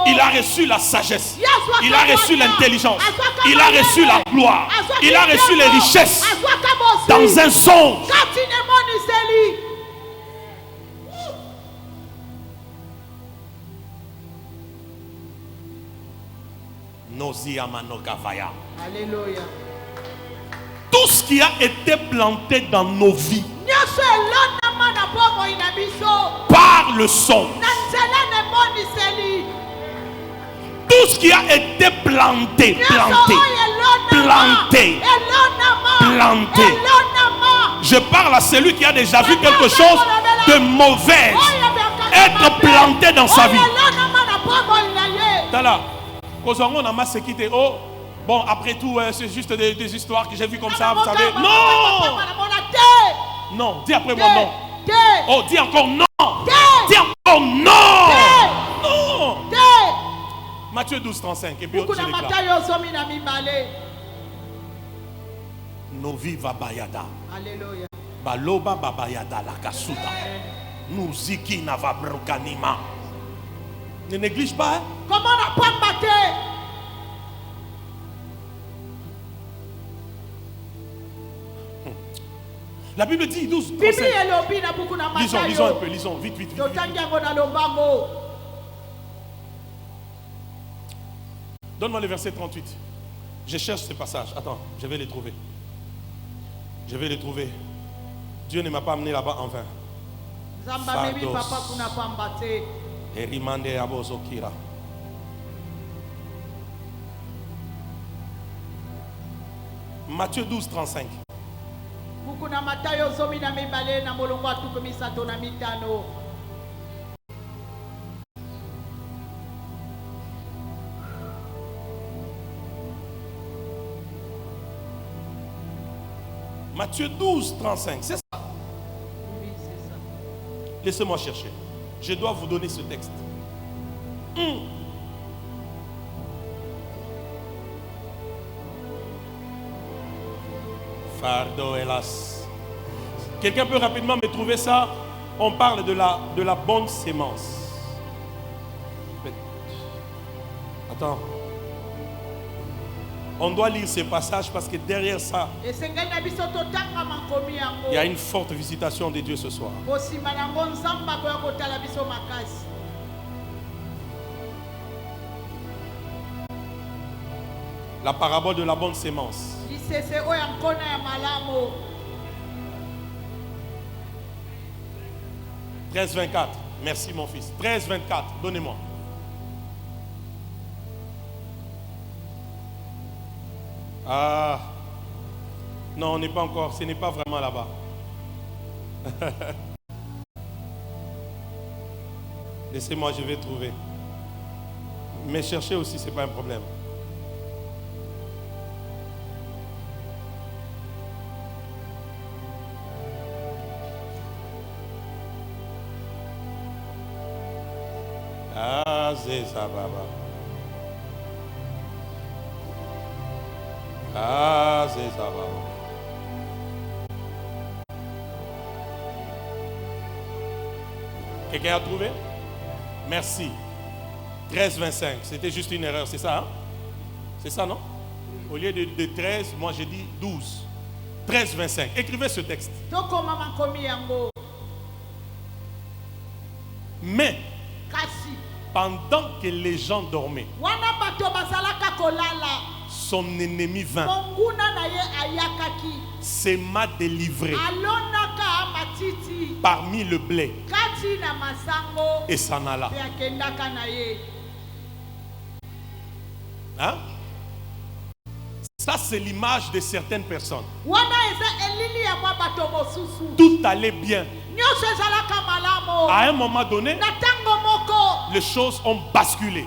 Il a reçu la sagesse. Il a reçu l'intelligence. Il a reçu la gloire. Il a reçu les richesses dans un songe. Alléluia. Tout ce qui a été planté dans nos vies par le songe. Tout ce qui a été planté. Je parle à celui qui a déjà vu quelque chose de mauvais être planté dans sa vie. Tala, oh, bon, après tout, c'est juste des histoires que j'ai vues comme ça, vous savez. Non! Non, dis après moi non. Oh, dis encore non. Dis encore non. Non. Matthieu 12, 35. Et puis je déclare. Nos vies va bayada. Alléluia. Baloba babayada la kasuta. Nous ziki nava brokanima. Ne néglige pas. Hein? Comment on n'a pas battu? La Bible dit 12, 35. Lisons un peu, lisons, vite. Donne-moi le verset 38. Je cherche ce passage. Attends, je vais les trouver. Dieu ne m'a pas amené là-bas en vain. Matthieu 12, 35. Matthieu 12, 35, c'est ça? Oui, c'est ça. Laissez-moi chercher. Je dois vous donner ce texte. Fardeau, hélas. Quelqu'un peut rapidement me trouver ça? On parle de la bonne sémence. Attends. On doit lire ces passages parce que derrière ça, il y a une forte visitation de Dieu ce soir. La parabole de la bonne sémence. 13, 24. Merci mon fils. 13, 24. Donnez-moi. Ah, non, on n'est pas encore, ce n'est pas vraiment là-bas. Laissez-moi, je vais trouver. Mais chercher aussi, ce n'est pas un problème. Ah, c'est ça, baba. Ah, c'est ça, baba. Quelqu'un a trouvé? Merci. 13,25. C'était juste une erreur, c'est ça, hein? C'est ça, non? Au lieu de 13, moi j'ai dit 12. 13,25. Écrivez ce texte. Mais, pendant que les gens dormaient, son ennemi vint, s'est délivré parmi le blé et s'en alla. Hein? Ça, c'est l'image de certaines personnes. Tout allait bien. À un moment donné, les choses ont basculé.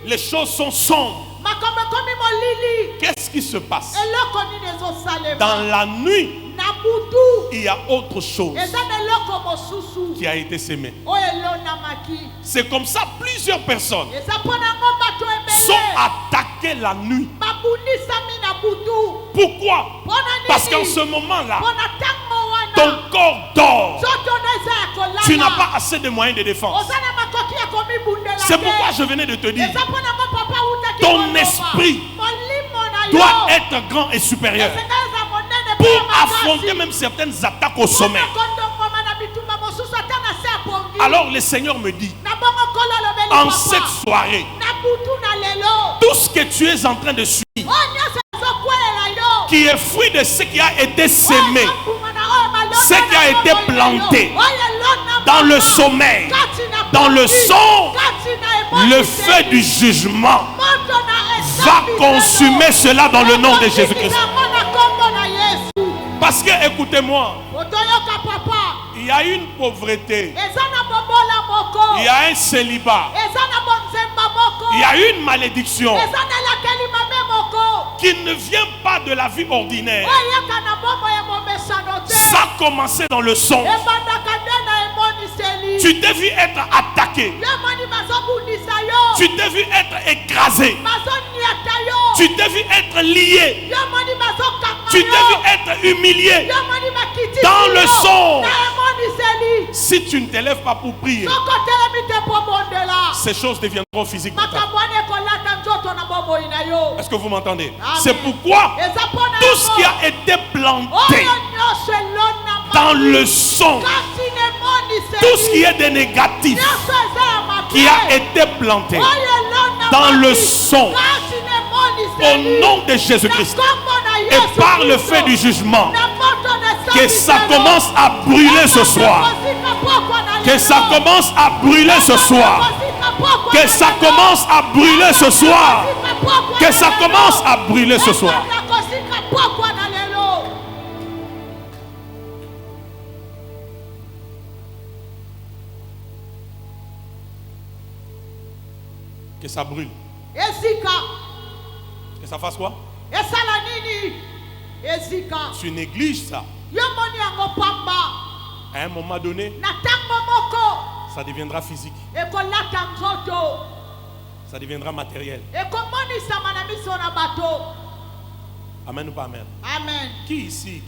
Les choses sont sombres. Qu'est-ce qui se passe? Dans la nuit, il y a autre chose qui a été sémée. C'est comme ça plusieurs personnes sont attaquées la nuit. Pourquoi? Parce qu'en ce moment-là, ton corps dort. Tu n'as pas assez de moyens de défense. C'est pourquoi je venais de te dire, ton esprit doit être grand et supérieur pour affronter même certaines attaques au sommet. Alors le Seigneur me dit, en cette soirée, tout ce que tu es en train de suivre, qui est fruit de ce qui a été semé, ce qui a été planté dans le sommeil, dans le son, le feu du jugement va consumer cela dans le nom de Jésus-Christ. Parce que, écoutez-moi, il y a une pauvreté, il y a un célibat, il y a une malédiction qui ne vient pas de la vie ordinaire. Ça a commencé dans le son. Tu t'es vu être attaqué. Tu t'es vu être écrasé. Tu t'es vu être lié. Tu t'es vu être humilié. Dans le son. Si tu ne t'élèves pas pour prier, ces choses deviendront physiques. Est-ce que vous m'entendez? C'est pourquoi tout ce qui a été planté dans le son, tout ce qui est de négatif qui a été planté dans le son, au nom de Jésus-Christ et par le feu du jugement, que ça commence à brûler ce soir, que ça commence à brûler ce soir, que ça commence à brûler ce soir, que ça commence à brûler ce soir. Que ça brûle. Que ça fasse quoi? Tu négliges ça. À un moment donné, ça deviendra physique. Ça deviendra matériel. Amen ou pas amen? Amen. Qui ici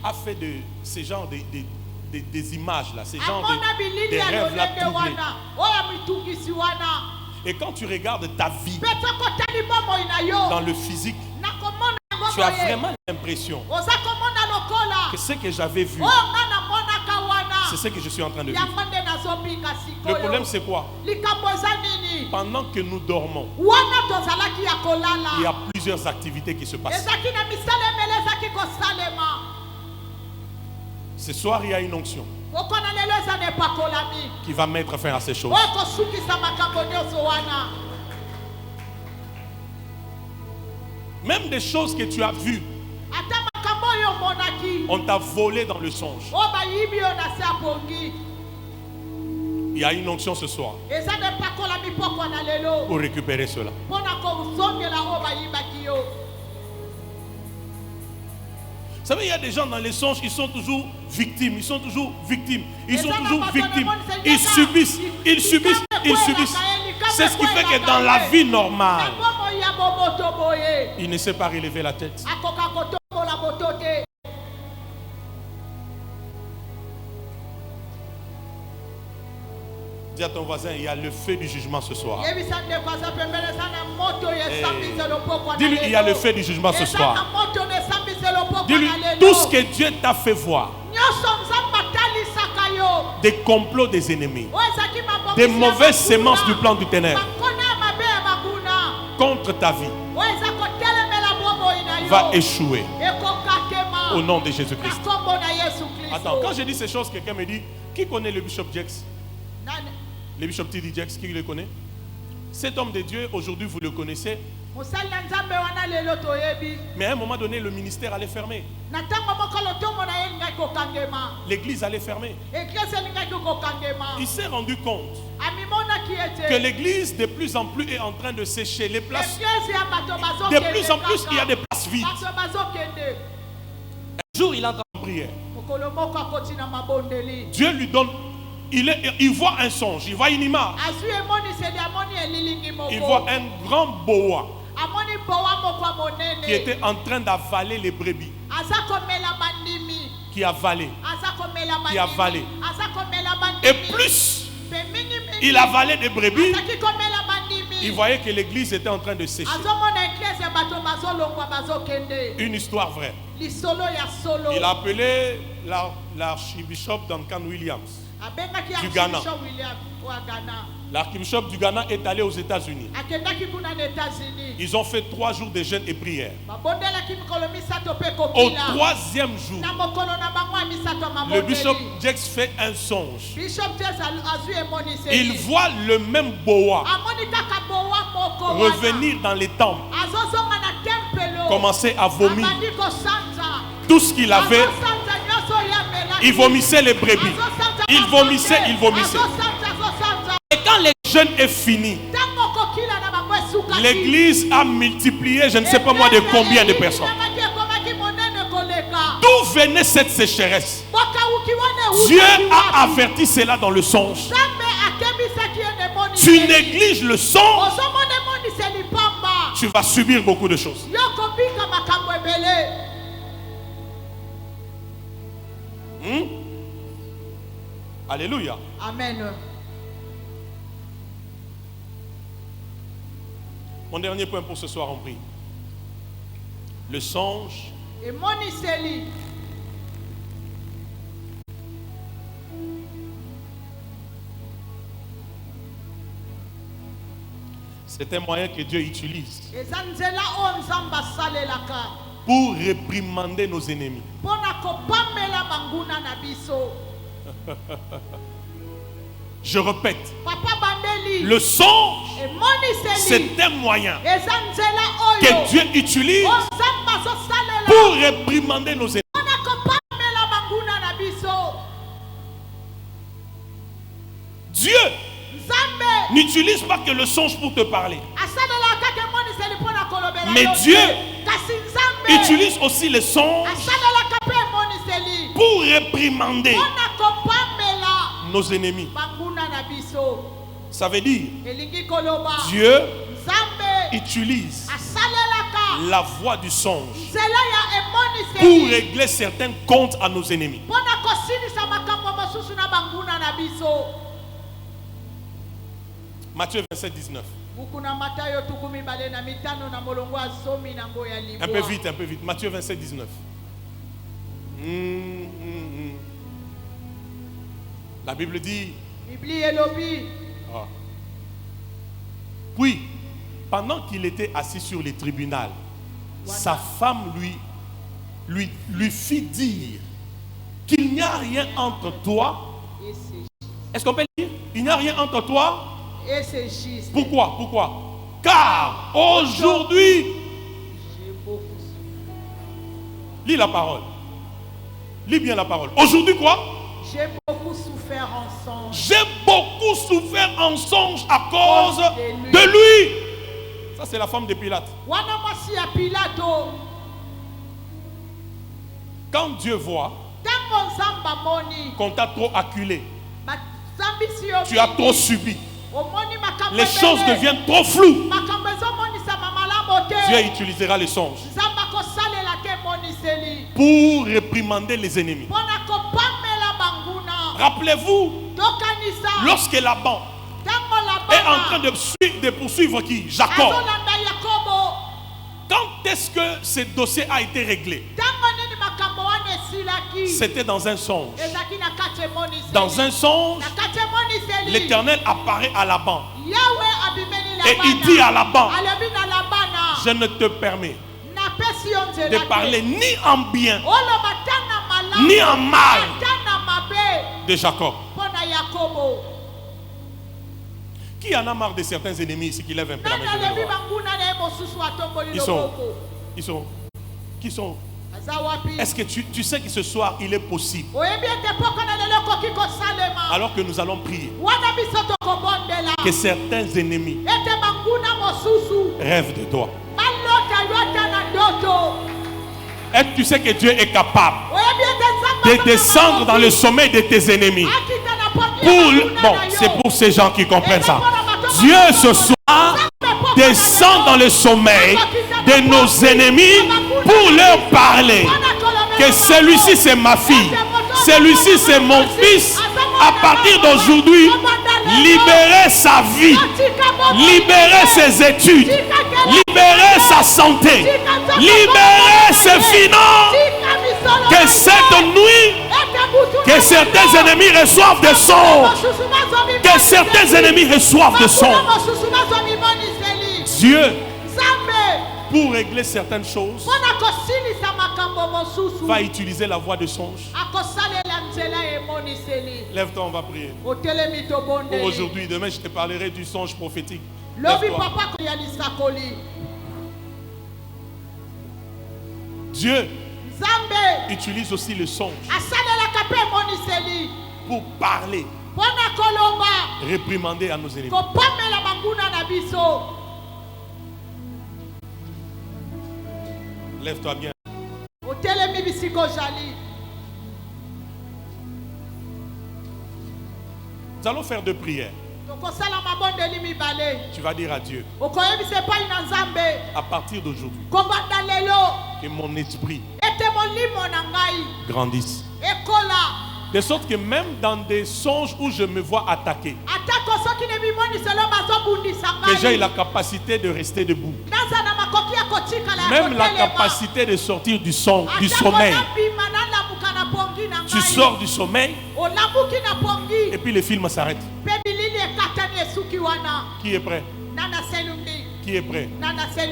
a fait de ces genres des images là, ces genres de rêves là troublés? Et quand tu regardes ta vie dans le physique, tu as vraiment l'impression que ce que j'avais vu, c'est ce que je suis en train de vivre. Le problème c'est quoi? Pendant que nous dormons, il y a plusieurs activités qui se passent. Ce soir, il y a une onction qui va mettre fin à ces choses. Même des choses que tu as vues, ata makambo oyo omonaki on t'a volé dans le songe. oyo bayibi oyo na se ya pongi Il y a une onction ce soir eza nde pakolami pokwa na lelo pour récupérer cela. mpo na kozongela oyo bayibaki yo. Vous savez, il y a des gens dans les songes, ils sont toujours victimes, ils sont toujours victimes, ils sont toujours victimes. Ils subissent, ils subissent, ils subissent. C'est ce qui fait que dans la vie normale, il ne sait pas relever la tête. Dis à ton voisin, il y a le feu du jugement ce soir. Dis-lui, il y a le feu du jugement ce soir. Dis-lui, tout ce que Dieu t'a fait voir, des complots des ennemis, des mauvaises semences du plan du ténèbre contre ta vie, va échouer au nom de Jésus-Christ. Attends, quand je dis ces choses, quelqu'un me dit, qui connaît le Bishop Jex? Le Bishop T.D. Jex, qui le connaît? Cet homme de Dieu, aujourd'hui vous le connaissez. Mais à un moment donné, le ministère allait fermer. L'église allait fermer. Il s'est rendu compte que l'église de plus en plus est en train de sécher. Les places, de plus en plus, il y a des places vides. Un jour, il entre en prière. Dieu lui donne, il voit un songe, il voit une image. Il voit un grand boa qui était en train d'avaler les brebis. Qui avalait. Qui avalait. Et plus il avalait des brebis, il voyait que l'église était en train de sécher. Une histoire vraie. Il a appelé l'archbishop Duncan Williams du Ghana. L'archbishop du Ghana est allé aux États-Unis. Ils ont fait 3 jours de jeûne et prière. Au 3e jour, le bishop Jex fait un songe. Il voit le même boa revenir dans les temples, commencer à vomir tout ce qu'il avait. Il vomissait les brebis. Il vomissait, il vomissait. Et quand le jeûne est fini, l'église a multiplié, je ne sais pas moi de combien de personnes. D'où venait cette sécheresse? Dieu a averti cela dans le songe. Tu négliges le songe, tu vas subir beaucoup de choses. Alléluia. Amen. Mon dernier point pour ce soir, on prie. Le songe c'est un moyen que Dieu utilise pour réprimander nos ennemis. Je répète, le songe, c'est un moyen que Dieu utilise pour réprimander nos ennemis. Dieu n'utilise pas que le songe pour te parler, mais Dieu utilise aussi le songe pour réprimander nos ennemis. Ça veut dire Dieu utilise la voix du songe pour régler certains comptes à nos ennemis. Matthieu 27, 19. Un peu vite, un peu vite. Matthieu 27, 19. La Bible dit. Ah. Puis, pendant qu'il était assis sur le tribunal, sa femme lui fit dire qu'il n'y a rien entre toi. Est-ce qu'on peut dire? Il n'y a rien entre toi. Pourquoi? Pourquoi? Car aujourd'hui, Lis la parole. Lis bien la parole. Aujourd'hui quoi? J'ai beaucoup souffert en songe. J'ai beaucoup souffert en songe à cause de lui. Ça c'est la femme de Pilate. Wana mwasi ya Pilato. Quand Dieu voit Tango nzamba moni. qu'on t'a trop acculé, Zambi si yo tu as trop subi, omoni makambo les choses ebele. deviennent trop floues, Makambo ezomonisa mamalamu te. Dieu utilisera les songes Nzamba kosalela te moniseli. pour réprimander les ennemis. Mpona kopamela banguna. Rappelez-vous, Tokanisa. lorsque Laban Tango est en labana. train de poursuivre qui? Jacob. Azolanda Yakobo. Quand est-ce que ce dossier a été réglé? Tango nini makambo wana esilaki. C'était dans un songe. Ezaki na kati emoniseli. Dans un songe, Na kati emoniseli. l'Éternel apparaît à Laban Yahweh abimeli et Labana. il dit à Laban, Alobi na Labana. je ne te permets Napesi yo nzela de te. parler ni en bien Oloba tana malamu. ni en mal Tana mabe. de Jacob. Mpona Yakobo. Qui en a marre de certains ennemis ici qui lèvent un peu la main? Nani Je veux alebi voir. banguna na ye mosusu atomboli Ils sont, loboko. qui sont? Aza wapi? Est-ce que tu sais que ce soir il est possible, Oyebi ete poko na lelo ekoki kosalema. alors que nous allons prier, Wana biso tokobondela. que certains ennemis Ete banguna mosusu. rêvent de toi? Balota yota na ndoto. Et tu sais que Dieu est capable Oyebi ete nzamba de descendre dans le sommet de tes ennemis. akita na poni Pour, ya banguna bon, na yo. c'est pour ces gens qui comprennent ça. Dieu ce soir descend dans le sommeil de nos ennemis pour leur parler que celui-ci c'est ma fille, celui-ci c'est mon fils. À partir d'aujourd'hui, libérer sa vie, libérer ses études, libérer sa santé, libérer ses finances. Que cette nuit, que certains ennemis reçoivent des songes, que certains ennemis reçoivent des songes. Dieu, pour régler certaines choses, va utiliser la voix de songe. Lève-toi, on va prier. Pour aujourd'hui, demain, je te parlerai du songe prophétique. Lève-toi. Dieu utilise aussi le songe pour parler, réprimander à nos ennemis. Lève-toi bien. Nous allons faire deux prières. Tu vas dire à Dieu, à partir d'aujourd'hui, que mon esprit grandisse. De sorte que même dans des songes où je me vois attaqué, que j'ai la capacité de rester debout. Même la capacité de sortir du sommeil. Tu sors du sommeil et puis le film s'arrête. Qui est prêt? Qui est prêt?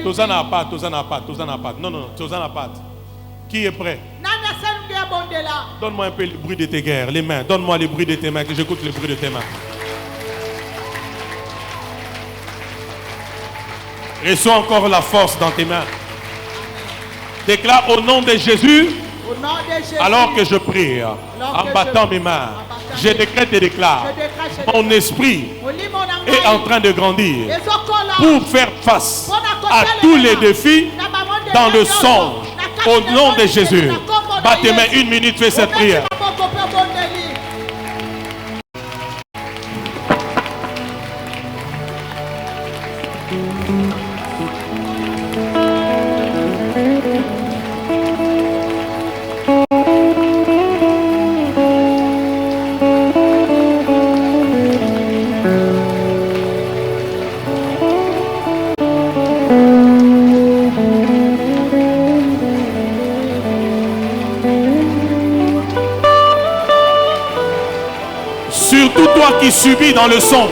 Tozana pas. Non, Tozana pas. Qui est prêt? Donne-moi un peu le bruit de tes guerres, les mains. Donne-moi le bruit de tes mains, que j'écoute le bruit de tes mains. Reçois encore la force dans tes mains. Déclare au nom de Jésus, alors que je prie, en battant mes mains, je décrète et déclare, mon esprit est en train de grandir pour faire face à tous les défis dans le songe. Au nom de Jésus. Batte tes mains 1 minute, fais cette prière. Surtout toi qui subis dans le songe.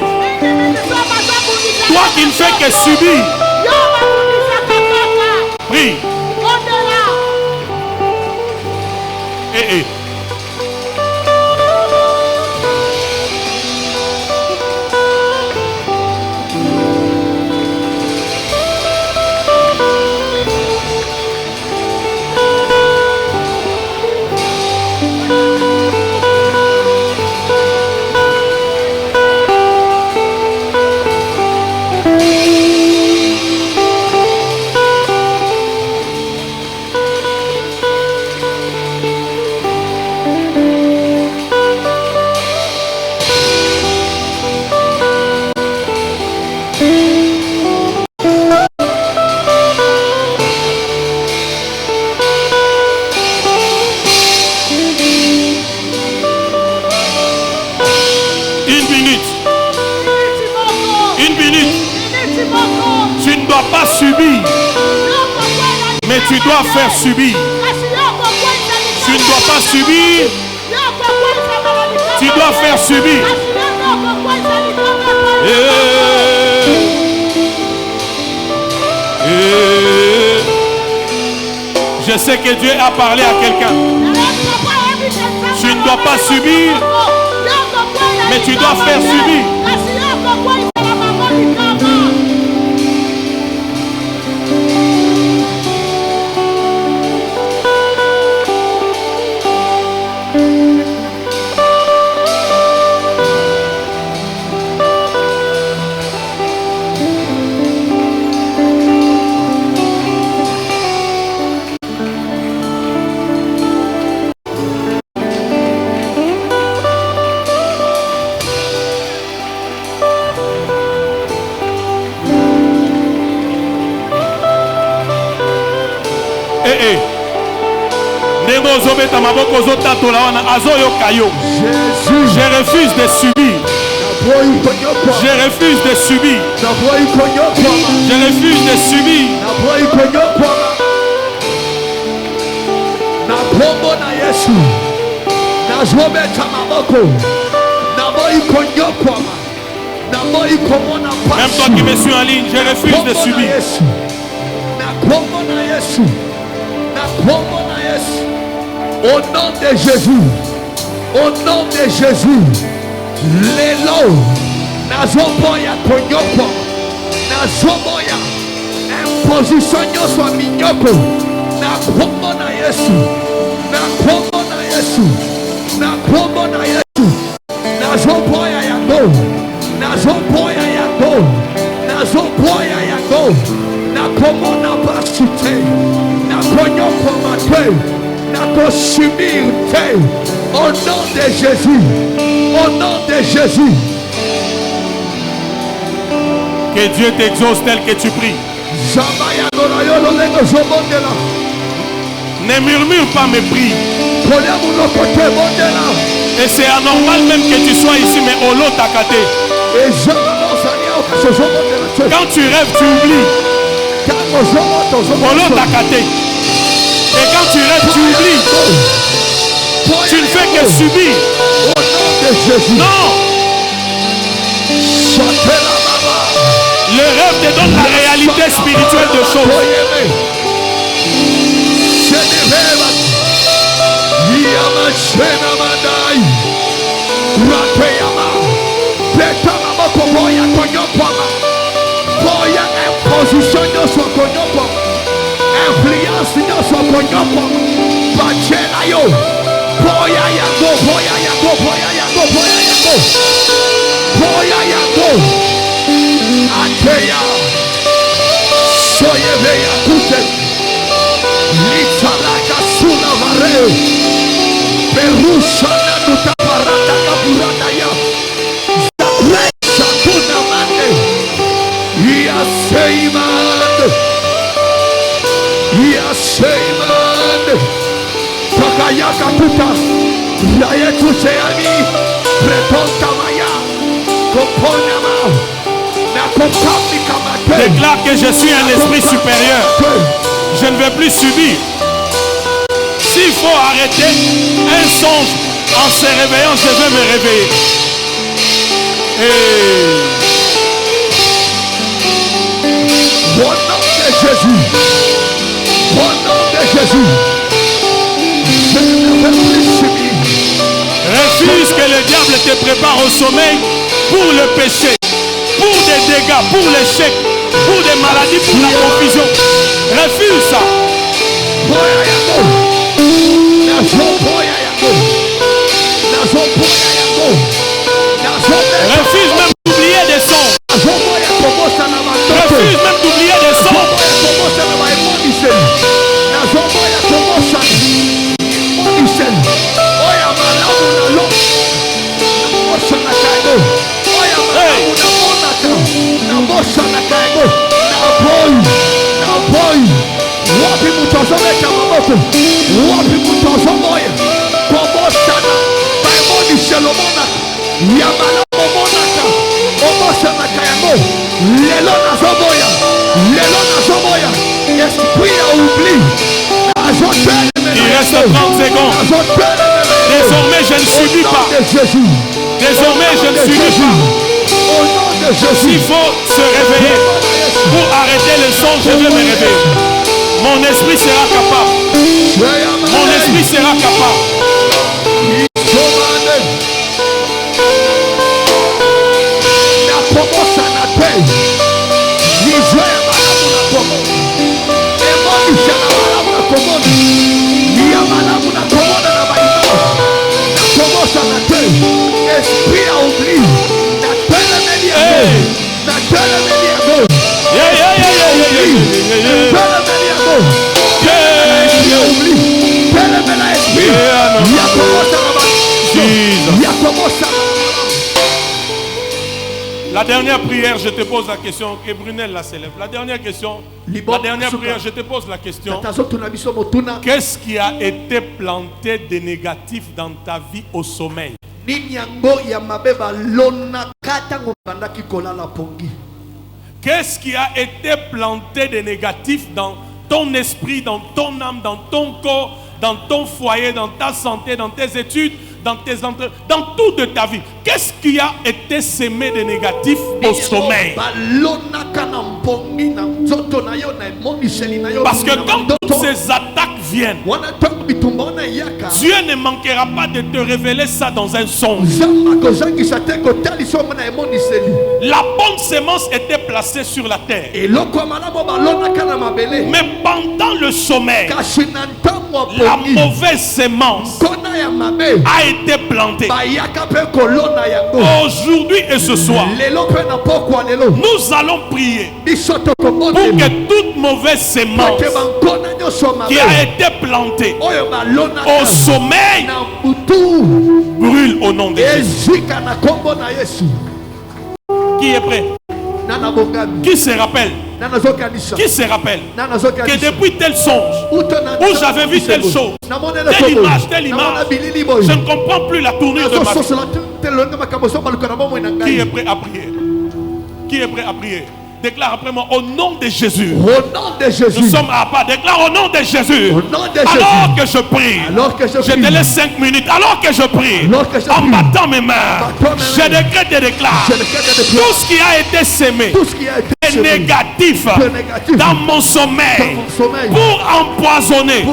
Toi qui ne fais que subir. Prie. Eh. pas subir, mais tu dois faire subir. Tu ne dois pas subir, tu dois faire subir. Je sais que Dieu a parlé à quelqu'un. Tu ne dois pas subir, mais tu dois faire subir. Je refuse de subir. Je refuse de subir. Je refuse de subir. Même toi qui me suis en ligne, je refuse de subir. Au nom de Jésus, au nom de Jésus, lelo nazoboya konyoko, nazoboya imposition nyoswa minyoko, na kombo na Yesu, na kombo na Yesu, na kombo na Yesu, nazoboya yango, nazoboya yango, nazoboya yango, na kombo na basite, na konyoko matwe. Au nom de Jésus, au nom de Jésus. Que Dieu t'exauce tel que tu pries. Ne murmure pas mes prières. Et c'est anormal même que tu sois ici, mais au lot takaté. Quand tu rêves, tu oublies. Au lot takaté. Et quand tu rêves, tu oublies. Tu ne fais que subir. Au nom de Jésus. Non. Le rêve te donne la réalité spirituelle de choses. Influence nyonso konyoko bachela yo boya yango boya yango boya yango boya yango boya yango ateya soyeve ya kute litalaka suna vare perusha na tutaparata kaburata ya zapresha tuna mande ya seimande Amen. Takayaka tuta yayetu seami pretonta maya koponama na kopami kamate. Déclare que je suis un esprit supérieur. Je ne vais plus subir. S'il faut arrêter un songe en se réveillant, je vais me réveiller. Au nom de Jésus. Au nom de Jésus, je ne vais plus subir. Refuse que le diable te prépare au sommeil pour le péché, pour des dégâts, pour l'échec, pour des maladies, pour la confusion. Refuse ça. Refuse même d'oublier des sons. Refuse même d'oublier des sons. Il reste 30 secondes. Désormais, je ne subis pas. Désormais, je ne subis pas. S'il faut se réveiller pour arrêter le son, je vais me réveiller. Mon esprit sera capable. Mon esprit sera capable. La dernière prière, je te pose la question, que Brunel la célèbre. La dernière question, la dernière prière, je te pose la question. Qu'est-ce qui a été planté de négatif dans ta vie au sommeil? Qu'est-ce qui a été planté de négatif dans ton esprit, dans ton âme, dans ton corps, dans ton foyer, dans ta santé, dans tes études, dans tes entrées, dans toute de ta vie? Qu'est-ce qui a été semé de négatif au sommeil? Parce que quand toutes ces attaques viennent, Dieu ne manquera pas de te révéler ça dans un songe. La bonne semence était placée sur la terre. Mais pendant le sommeil, la mauvaise semence a été plantée. Aujourd'hui et ce soir, nous allons prier pour que toute mauvaise semence qui a été plantée au sommeil brûle au nom de Jésus. Qui est prêt? Qui se rappelle? Qui se rappelle que depuis tel songe où j'avais vu telle chose, telle image, je ne comprends plus la tournure de ma vie. Qui est prêt à prier? Qui est prêt à prier? Déclare après moi, au nom de Jésus. Au nom de Jésus. Nous sommes à part. Déclare au nom de Jésus. Au nom de alors Jésus. Que je prie. Alors que je te laisse 5 minutes. Alors que je prie. En battant mes mains. Je décrète et déclare. Tout ce qui a été semé. Est négatif. Dans mon sommeil. Pour empoisonner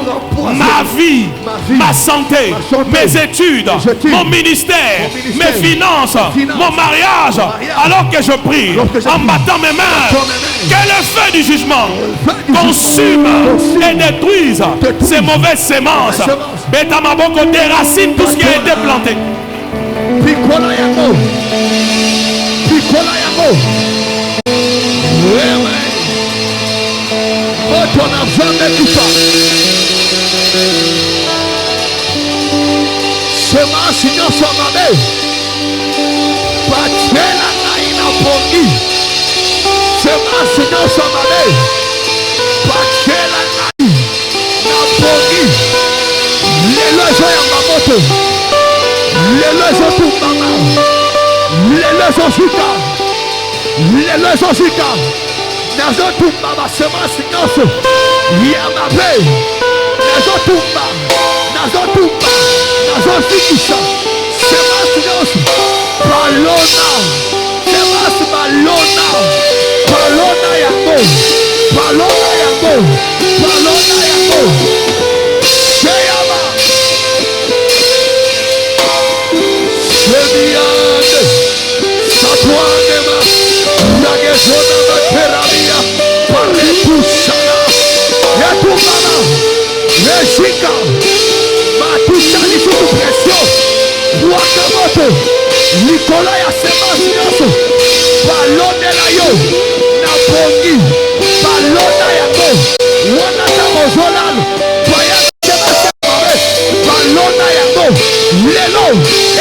ma vie. Ma santé. Mes études. Mon ministère. Mes finances. Mon mariage. Alors que je prie. En battant mes mains. Que le feu du jugement consume et détruise ces mauvaises semences. Betamaboko déracine tout ce qui a été planté. Seigneur soit malé, Pachela nai, Napogi, Lelo zo ya mamoto, Lelo zo tumbama, Lelo zo shika, Lelo zo shika, Nazo tumbama semence noso, Yamabe, Nazo tumba, Nazo shikisha, semence noso, Palona, semence balona. Palona yango, Palona yango, Palona yango. Sheyama, Shemiande, Satuanema, Nagezona Materabia, Paretushana, Yatumana, Reshika, Matusha Lishutu Pression, Wakamoto, Nicola Yasemasiaso, Palone Layo. Napongi, Palona yako, wana tamozolano, Paya Semasiabe, Palona yako, Lelo,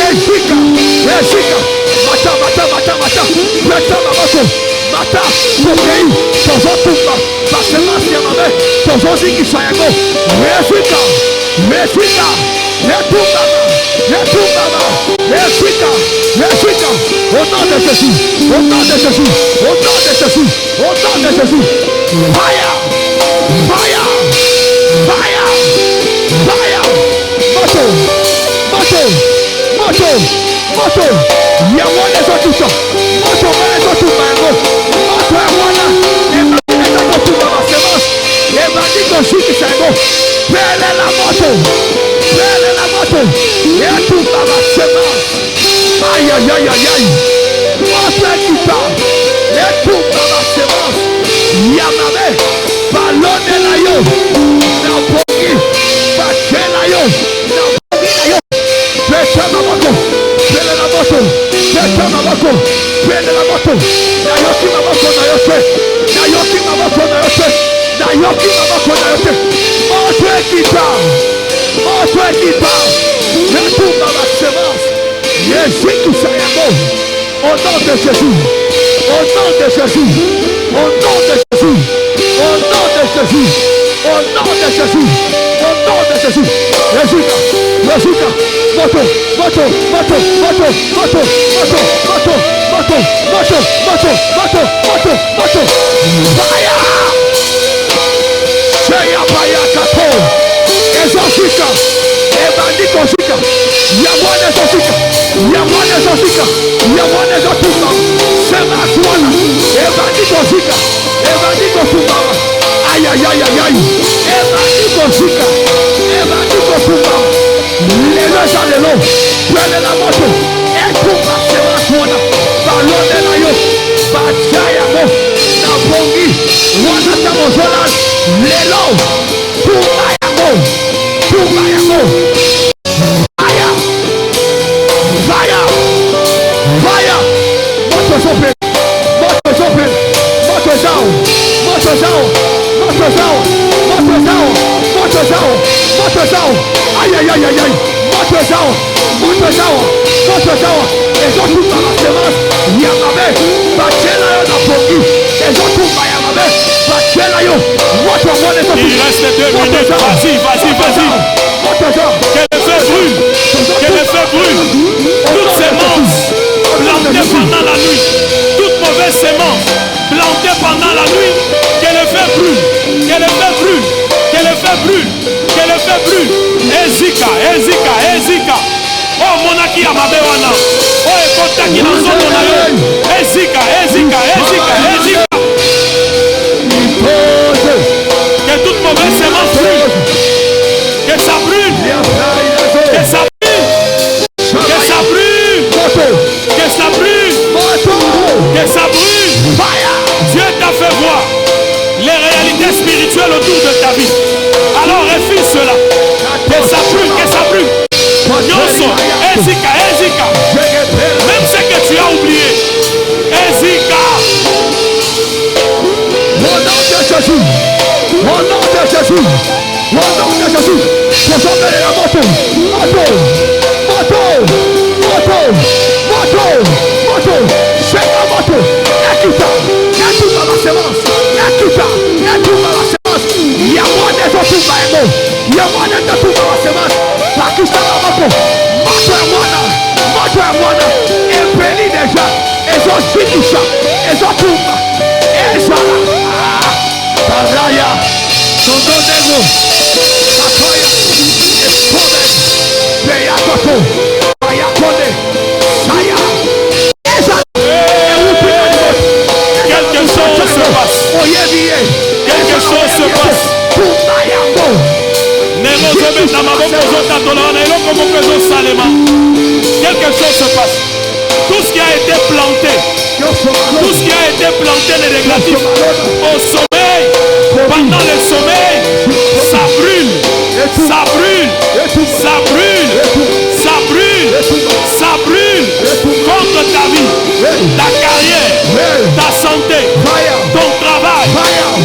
Ejika, Mata, Mata, Pokei, Tozotumba, Pasemasiabe, Tozoziki Sayako, Ejika, Letumba. Au nom de Jésus, au nom de Jésus, au nom de Jésus, au nom de Jésus. Fire, fire, fire, fire. Moto, moto, moto, moto. Yamone zotuto, moto mene zotumango, moto yamona. Ebandiko zotuba basemas, ebandiko zikisango. Pele la moto, pele la moto. Yetuba basemas. Aïe, aïe, aïe, aïe, aïe. Montre qui parle. Et tout dans la séance. Yamame. Ballon de la yo. N'importe. Baché la yo. N'importe la yo. Pète ma moto. Pète la moto. Pète ma moto. Pète la moto. Nayoki ma moto na yote. Nayoki ma moto na yote. Nayoki ma moto na yote. Montre qui parle. Montre qui parle. Et tout dans la séance. Jésus qui s'aime. Au nom de Jésus, au nom de Jésus, au nom de Jésus, au nom de Jésus, au nom de Jésus, au nom de Jésus. Résultat, résultat, moto, moto, moto, moto, moto, moto, moto, moto, moto, moto, moto, moto, moto. Fire! Cheia Paya Kato, Exorcica, Ebandiko Zika, Yamone Zika, Yamone Zika, Yamone Zika, Sema Suana, Ebandiko Zika, Ebandiko Sumama, aïe aïe aïe aïe aïe, Ebandiko Zika, Ebandiko Sumama, les deux à l'élo, prenez la moto, et tout va Sema Suana, ballon de la yo, Bachayamo, Napongi, Wana Tamozolan, l'élo, tout Bayamo, tout Bayamo. Fire! Fire! Fire! Moto open! Moto open! Moto down! Moto down! Moto down! Moto down! Moto down! Moto down! Aïe aïe aïe aïe aïe! Moto down! Moto down! Moto down! Les gens tout dans la semence! Yamabe! Bachela yo na poki! Les gens tout dans Yamabe! Bachela yo! Moto one est Il reste 2 minutes. Vas-y, vas-y, vas-y. Que le feu brûle. Que le feu brûle. Toutes semences plantées pendant la nuit. Toutes mauvaises semences plantées pendant la nuit. Que le feu brûle. Que le feu brûle. Que le feu brûle. Que le feu brûle. Ezika, Ezika, Ezika. Oh, monaki Yamabe wana. Oh, ekotaki na nzoto na yo. Ezika, Ezika, Ezika, Ezika. Que toute mauvaise semence brûle. Que ça brûle. Que ça brûle. Que ça brûle. Que ça brûle. Que ça brûle. Dieu t'a fait voir les réalités spirituelles autour de ta vie. Alors refuse cela. Que ça brûle. Que ça brûle. Nyonso. Ezika. Ezika. Même ce que tu as oublié. Ezika. Au nom de Jésus. Au nom de Jésus. Au nom de Jésus. Descendez la moto. Moto. Moto. Moto. Moto. Moto. C'est la moto. Écoute. Écoute la semence. Écoute. Écoute la semence. Il y a moins de gens qui vont. Il y a moins de gens qui vont la semence. Pakistan la moto. Moto est moana. Moto est moana. Et béni déjà. Et sont chiquisha. Et sont toumba. Et sont là. Paraya. Son nom negro. Katoya. Espone. Beyakoto. Bayakone. Saya. Esa. Quelque chose se passe. Quelque chose se passe. Quelque chose se passe. Tout ce qui a été planté, tout ce qui a été planté de négatif au sommeil, pendant le sommeil, ça brûle, ça brûle, ça brûle, ça brûle, ça brûle contre ta vie, ta carrière, ta santé, ton travail,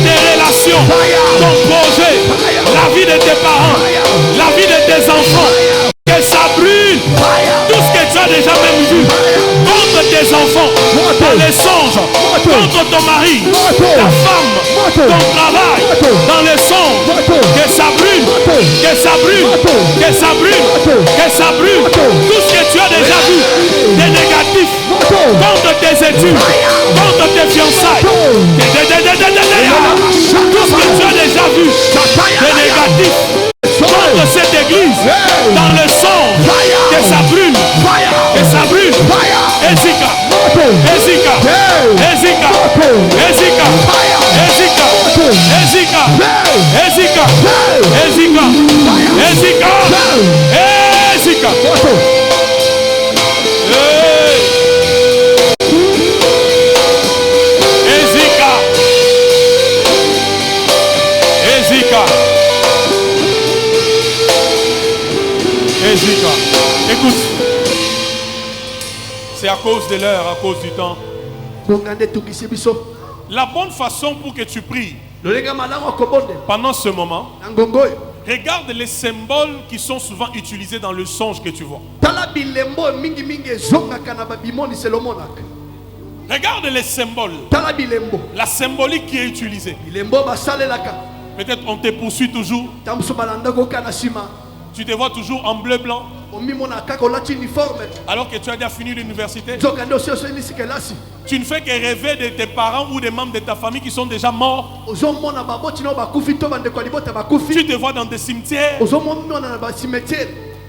tes relations, ton projet, la vie de tes parents, la vie de tes enfants. Que ça brûle tout ce que tu as déjà même vu contre tes enfants, dans les songes, contre ton mari, ta femme, ton travail, dans les songes. Que ça brûle, que ça brûle, que ça brûle, que ça brûle, tu contre tes fiançailles. Tout ce que tu as déjà vu de négatif contre cette église, dans le son, que ça brûle, que ça brûle. Ezika, Ezika, Ezika, Ezika, Ezika, Ezika, Ezika, Ezika, Ezika, Ezika. Ezika, Ezika, Ezika. Écoute, c'est à cause de l'heure, à cause du temps. La bonne façon pour que tu pries pendant ce moment, regarde les symboles qui sont souvent utilisés dans le songe que tu vois. Regarde les symboles, la symbolique qui est utilisée. Peut-être on te poursuit toujours. Tu te vois toujours en bleu blanc alors que tu as déjà fini l'université. Tu ne fais que rêver de tes parents ou des membres de ta famille qui sont déjà morts. Tu te vois dans des cimetières.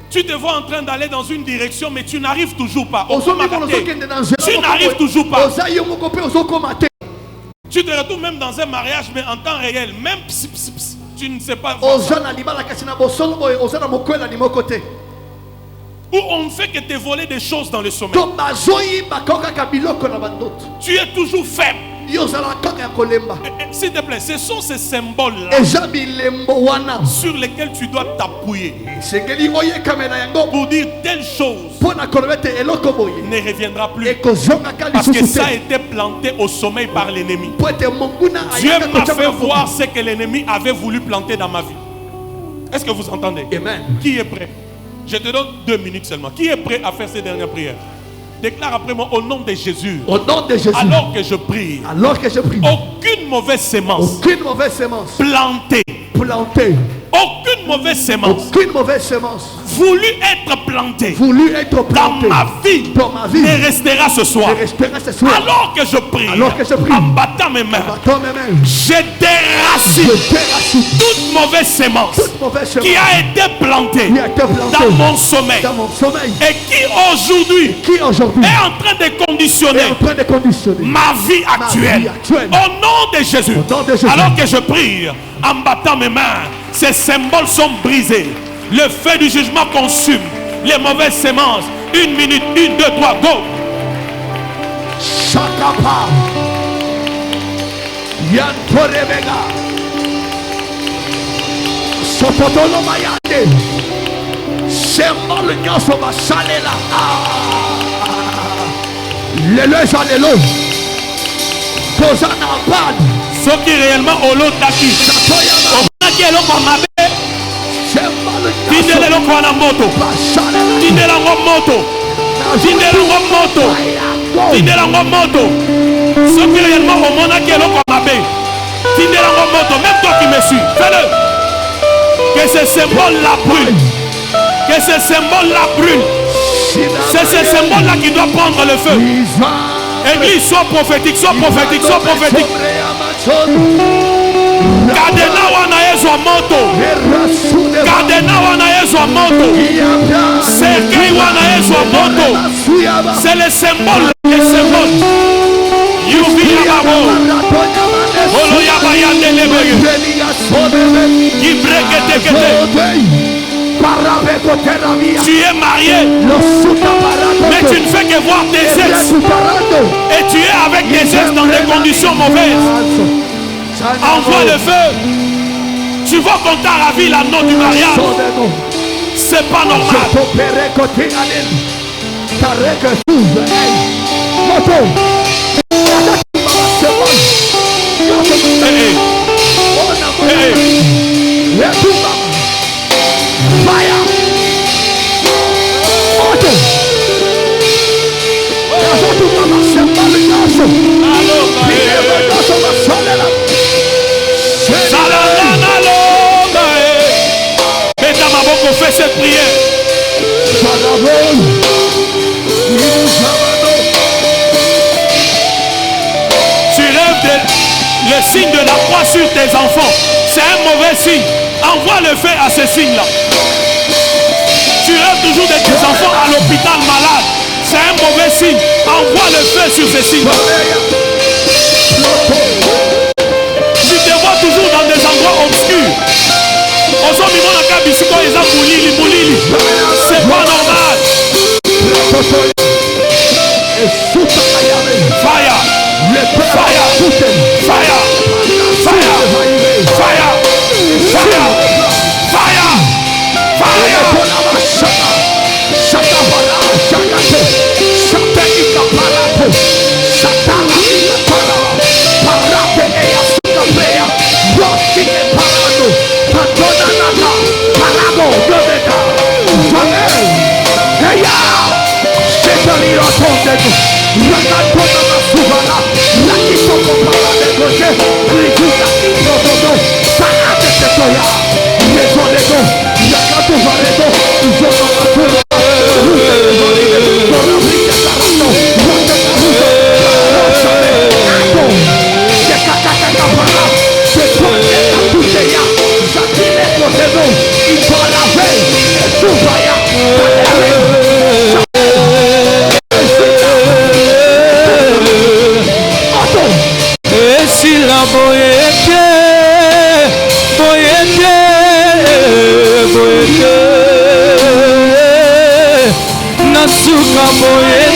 Tu te vois en train d'aller dans une direction, mais tu n'arrives toujours pas. Tu n'arrives toujours pas. Tu te retrouves même dans un mariage, mais en temps réel. Même tu ne sais pas. Où on ne fait que te voler des choses dans le sommeil. Tu es toujours faible. S'il te plaît, ce sont ces symboles-là sur lesquels tu dois t'appuyer pour dire telle chose ne reviendra plus, parce que ça a été planté au sommeil par l'ennemi. Dieu m'a fait voir ce que l'ennemi avait voulu planter dans ma vie. Est-ce que vous entendez? Amen. Qui est prêt? Je te donne 2 minutes seulement. Qui est prêt à faire ces dernières prières? Déclare après moi: au nom de Jésus. Au nom de Jésus. Alors que je prie. Alors que je prie. Aucune mauvaise sémence. Aucune mauvaise sémence. Plantée. Plantée. Aucune mauvaise sémence. Aucune mauvaise sémence. Voulu être plantée. Voulu être plantée. Dans ma vie. Dans ma vie. Ne restera ce soir. Ne restera ce soir. Alors que je prie. Alors que je prie. En battant mes mains. En battant mes mains. Je déracine. Toute mauvaise sémence. Toute mauvaise sémence. Qui a été plantée. Dans mon sommeil. Dans mon sommeil. Et qui aujourd'hui. Est en train de conditionner. Ma vie actuelle. Au nom de Jésus. Alors que je prie. En battant mes mains, ces symboles sont brisés. Le feu du jugement consume les mauvaises semences. 1 minute, 1, 2, 3, go. Shakapa Yantorebega Sopotolo Mayande Symbole Nyoso Basalela. Lelo Jalelo Kozana Bad. Ce qui est réellement au lot d'Aki. On a qui est là pour ma bête. Tindele lo kwa na moto. Tindele ngo moto. Tindele ngo moto. Tindele ngo moto. Ce qui est réellement au monde qui est là pour ma bête. Tindele ngo moto. Même toi qui me suis, fais-le. Que ce symbole-là brûle. Que ce symbole-là brûle. C'est ce symbole-là qui doit prendre le feu. Église, sois prophétique, sois prophétique, sois prophétique. Kadena wana Yesu wa moto. Kadena wana Yesu wa moto. Cercueil wana Yesu wa moto. C'est le symbole, le symbole. Yuvi yababo. Olo yabayande lebeye. Ibrekete kete. Tu es marié, mais tu ne fais que voir tes ex. Et tu es avec tes ex dans des conditions mauvaises. Envoie le feu. Tu vois qu'on t'a ravi l'anneau du mariage. C'est pas normal. Fire! Auto! Mets ta maboko, fais cette prière. signe de la croix sur tes enfants, c'est un mauvais signe. Envoie le feu à ce signe-là. Tu rêves toujours de tes enfants à l'hôpital malade, c'est un mauvais signe. Envoie le feu sur ce signe-là. Tu te vois toujours dans des endroits obscurs. C'est pas normal. Fire. Fire. Fire. Fire. Fire. Fire. Fire. Nasuka boye